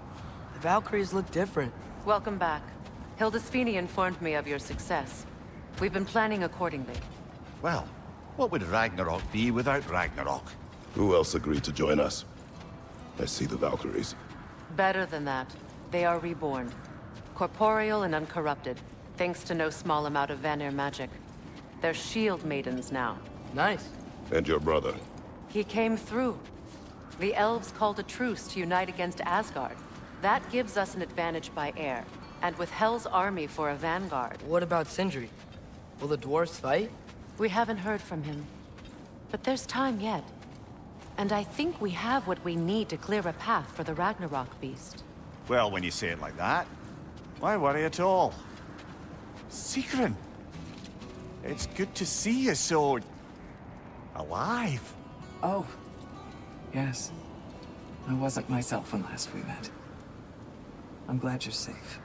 the Valkyries look different. Welcome back. Hildisfini informed me of your success. We've been planning accordingly. Well, what would Ragnarok be without Ragnarok? Who else agreed to join us? I see the Valkyries. Better than that. They are reborn. Corporeal and uncorrupted, thanks to no small amount of Vanir magic. They're shield maidens now. Nice. And your brother. He came through. The elves called a truce to unite against Asgard. That gives us an advantage by air. And with Hel's army for a vanguard. What about Sindri? Will the dwarves fight? We haven't heard from him. But there's time yet. And I think we have what we need to clear a path for the Ragnarok beast. Well, when you say it like that, why worry at all? Sigrun! It's good to see you so... alive. Oh, yes. I wasn't myself when last we met. I'm glad you're safe.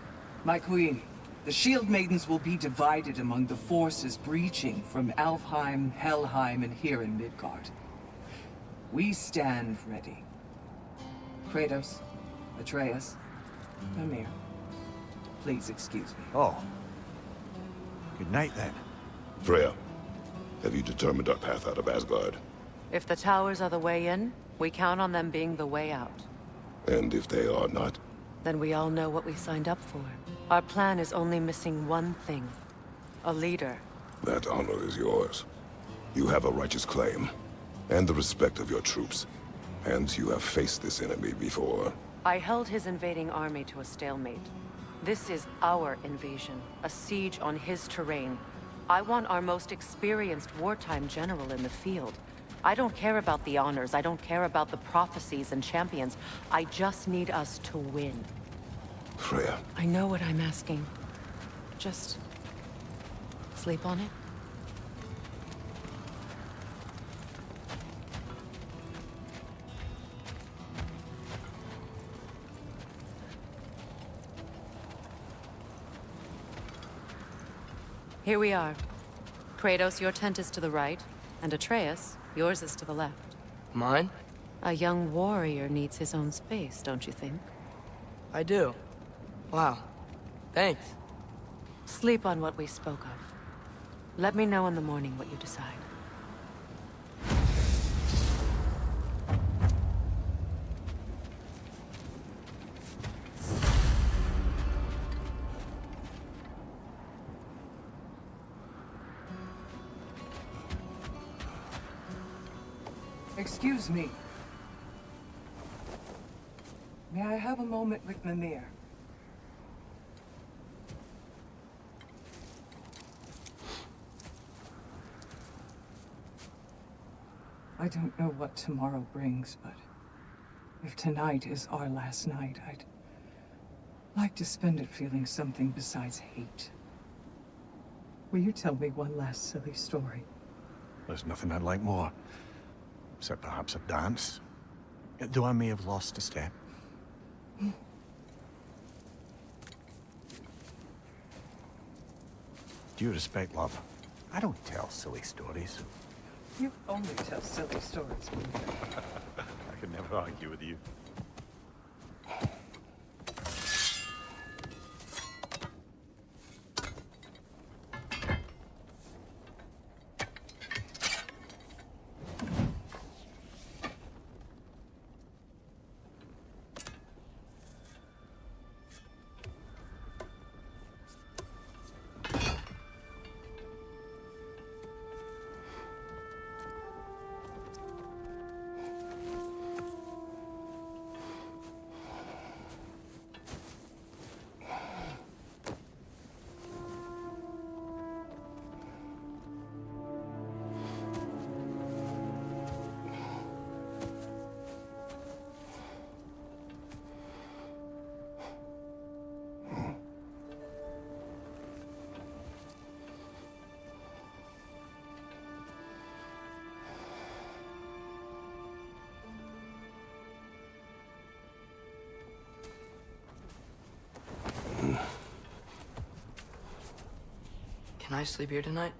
My queen, the Shield Maidens will be divided among the forces breaching from Alfheim, Helheim, and here in Midgard. We stand ready. Kratos, Atreus, Mimir, please excuse me. Oh. Good night, then. Freya, have you determined our path out of Asgard? If the towers are the way in, we count on them being the way out. And if they are not? Then we all know what we signed up for. Our plan is only missing one thing. A leader. That honor is yours. You have a righteous claim, and the respect of your troops. And you have faced this enemy before. I held his invading army to a stalemate. This is our invasion, a siege on his terrain. I want our most experienced wartime general in the field. I don't care about the honors, I don't care about the prophecies and champions. I just need us to win. Freya. I know what I'm asking. Just... sleep on it? Here we are. Kratos, your tent is to the right, and Atreus, yours is to the left. Mine? A young warrior needs his own space, don't you think? I do. Wow. Thanks. Sleep on what we spoke of. Let me know in the morning what you decide. Excuse me. May I have a moment with Mimir? I don't know what tomorrow brings, but if tonight is our last night, I'd like to spend it feeling something besides hate. Will you tell me one last silly story? There's nothing I'd like more. Except perhaps a dance. Though I may have lost a step. Due respect, love. I don't tell silly stories. You only tell silly stories, Mimir. I could never argue with you. Can I sleep here tonight?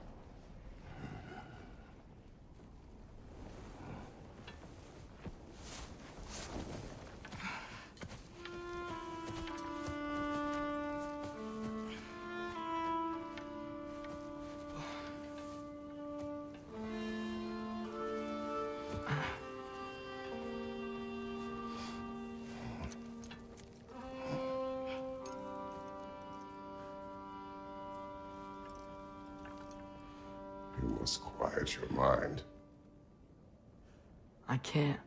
You must quiet your mind. I can't.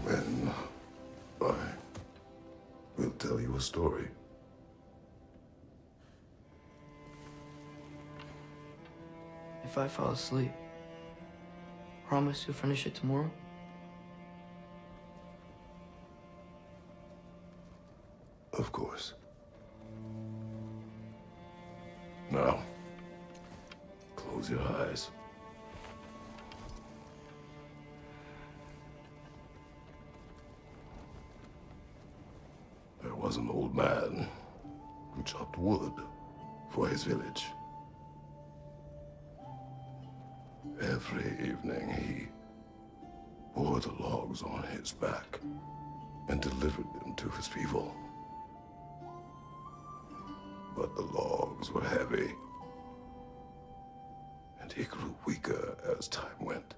Then I will tell you a story. If I fall asleep, promise you'll finish it tomorrow? Of course. Now, close your eyes. There was an old man who chopped wood for his village. Every evening he bore the logs on his back and delivered them to his people. But the logs were heavy, and he grew weaker as time went.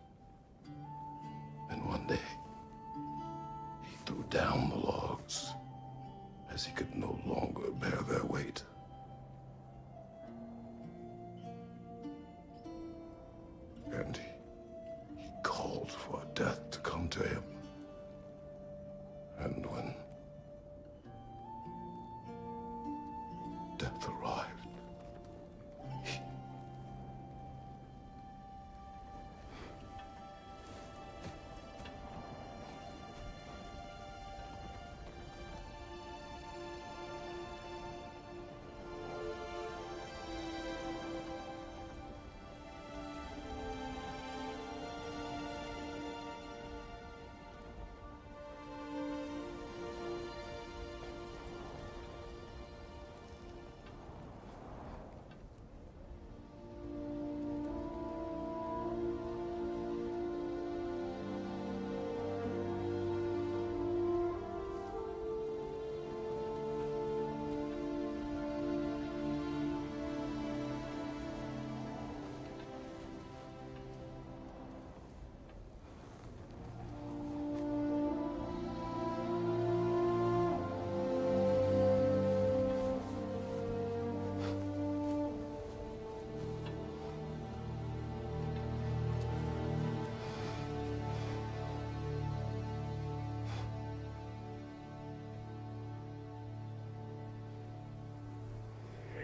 And one day, he threw down the logs as he could no longer bear their weight. And he called for death to come to him. And when death arrived,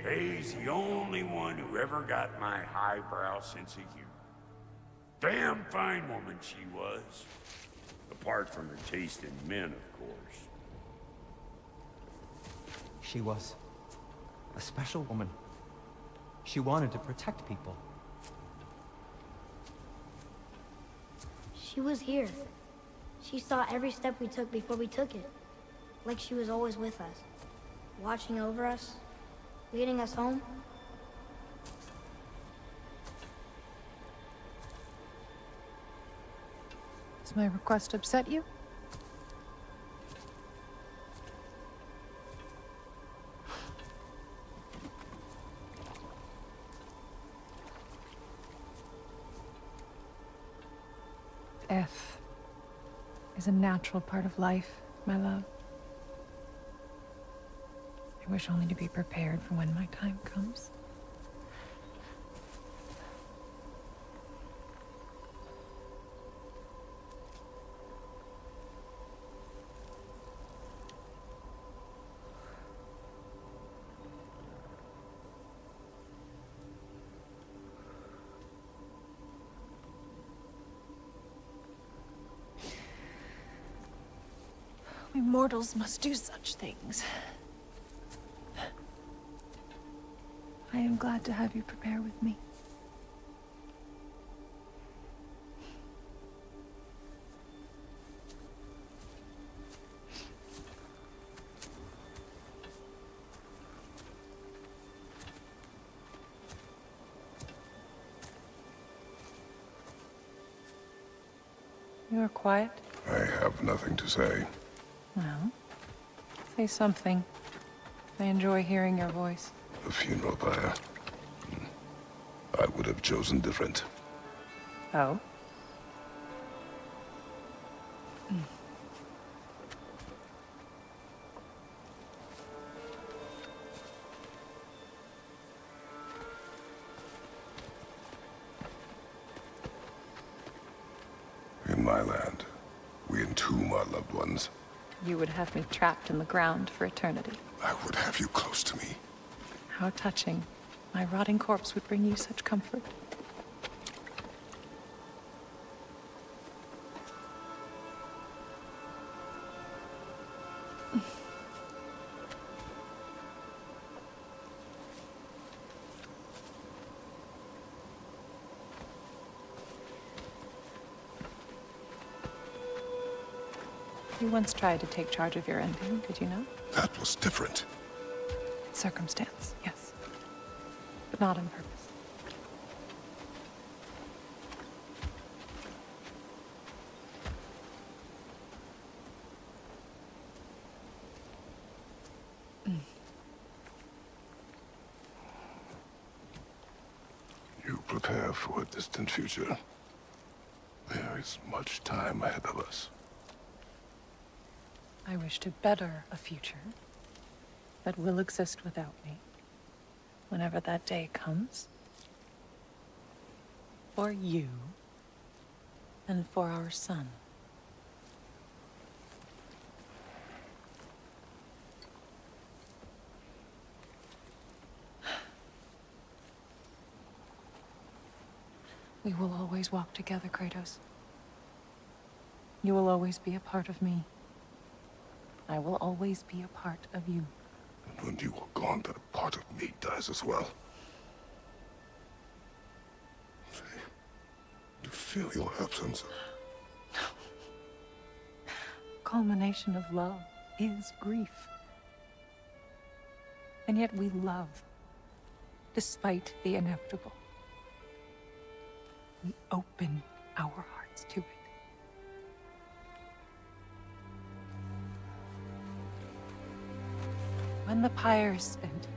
He's the only one who ever got my highbrow sense of humor. Damn fine woman she was. Apart from her taste in men, of course. She was a special woman. She wanted to protect people. She was here. She saw every step we took before we took it. Like she was always with us. Watching over us. Leading us home. Does my request upset you? Death is a natural part of life, my love. I wish only to be prepared for when my time comes. We mortals must do such things. I am glad to have you prepare with me. You are quiet. I have nothing to say. Well, say something. I enjoy hearing your voice. The funeral pyre. I would have chosen different. Oh? In my land, we entomb our loved ones. You would have me trapped in the ground for eternity. I would have you close to me. How touching. My rotting corpse would bring you such comfort. You once tried to take charge of your ending, did you know? That was different. Circumstance, yes. But not on purpose. You prepare for a distant future. There is much time ahead of us. I wish to better a future that will exist without me, whenever that day comes. For you, and for our son. We will always walk together, Kratos. You will always be a part of me. I will always be a part of you. And when you are gone, that part of me dies as well. To feel your absence. Culmination of love is grief. And yet we love, despite the inevitable. We open our hearts to it. When the pyre is spent,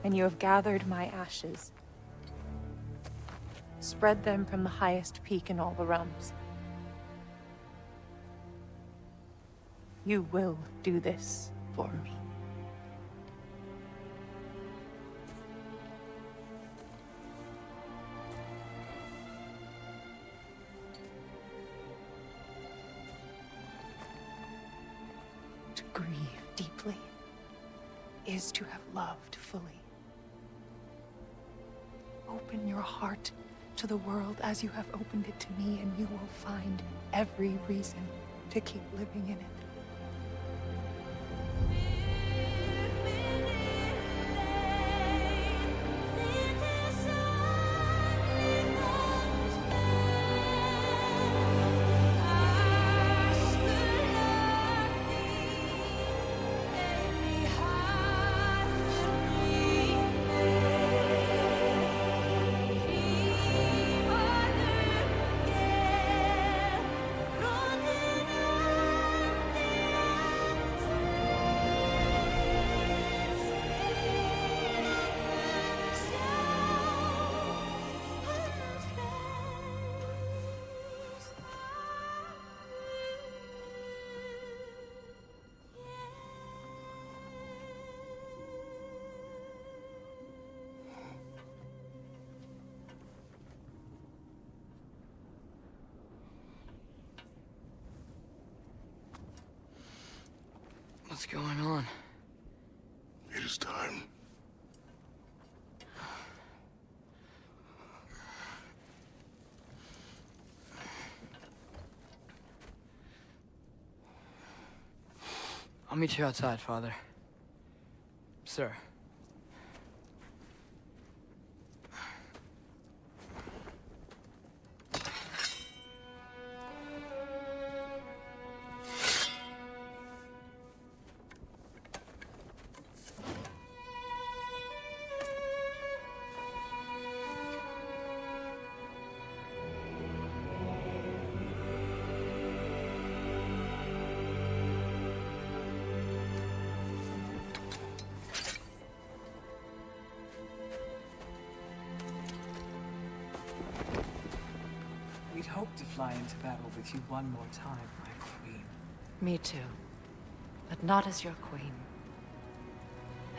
and you have gathered my ashes, spread them from the highest peak in all the realms. You will do this for me. To grieve deeply is to have loved fully. Open your heart to the world as you have opened it to me, and you will find every reason to keep living in it. What's going on? It is time. I'll meet you outside, Father. Sir. hope to fly into battle with you one more time, my queen. Me too. But not as your queen.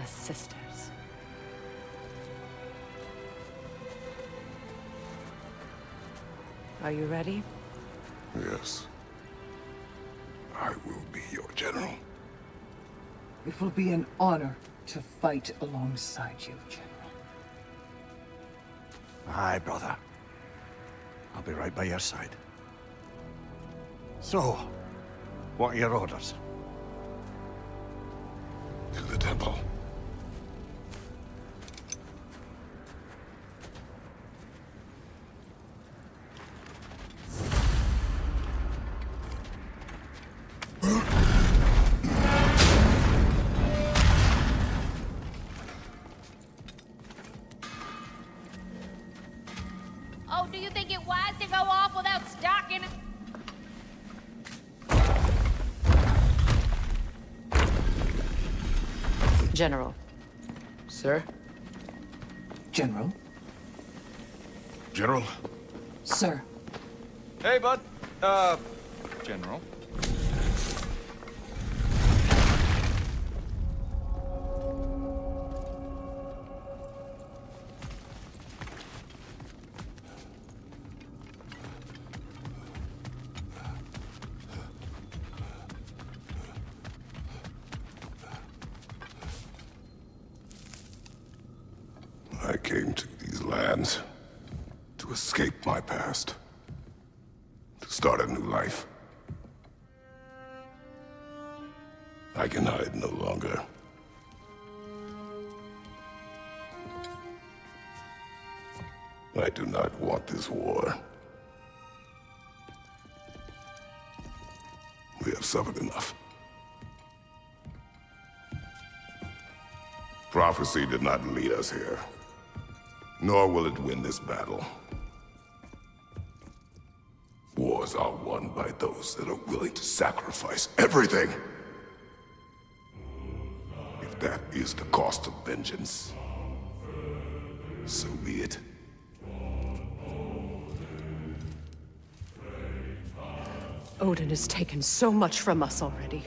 As sisters. Are you ready? Yes. I will be your general. It will be an honor to fight alongside you, General. Aye, brother. I'll be right by your side. So, what are your orders? To the temple. Oh, do you think it wise to go off without stocking? General. Sir? General? General? Sir. Hey, bud. General. I came to these lands to escape my past, to start a new life. I can hide no longer. I do not want this war. We have suffered enough. Prophecy did not lead us here, nor will it win this battle. Wars are won by those that are willing to sacrifice everything. If that is the cost of vengeance, so be it. Odin has taken so much from us already.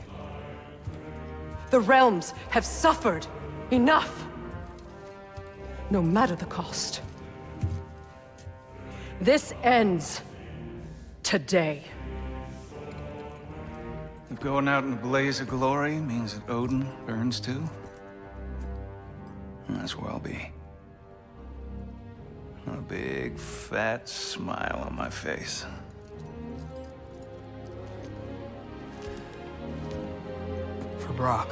The realms have suffered enough. No matter the cost. This ends today. If going out in a blaze of glory means that Odin burns too, that's where I'll be. A big, fat smile on my face. For Brock.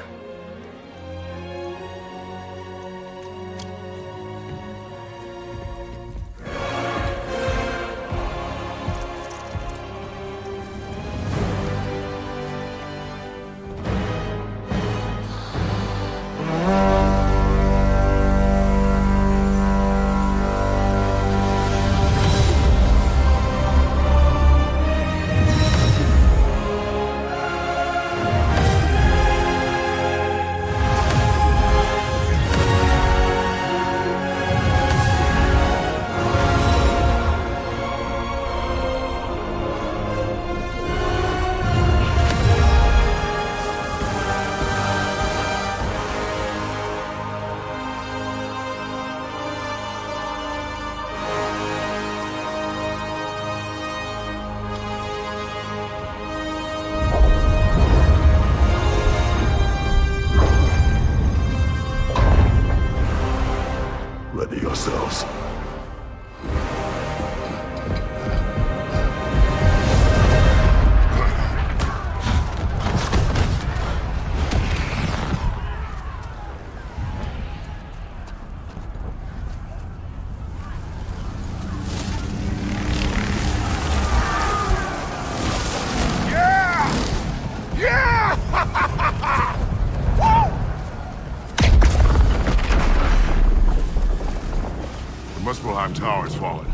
Ready yourselves. The Muspelheim Tower has fallen.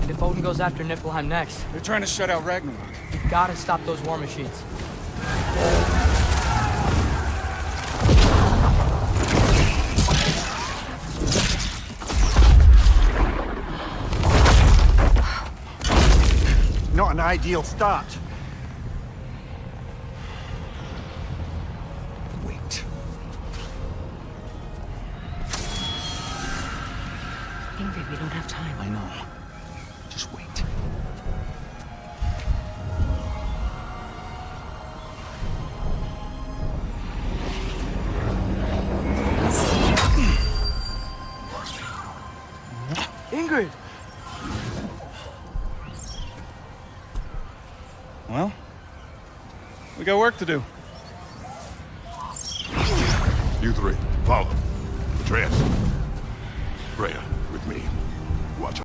If Odin goes after Niflheim next, They're trying to shut out Ragnarok. we gotta stop those war machines. Not ideal start. Wait. Ingrid, we don't have time. I know. Just wait. Ingrid! Well, we got work to do. You three, follow. Atreus. Rhea, with me.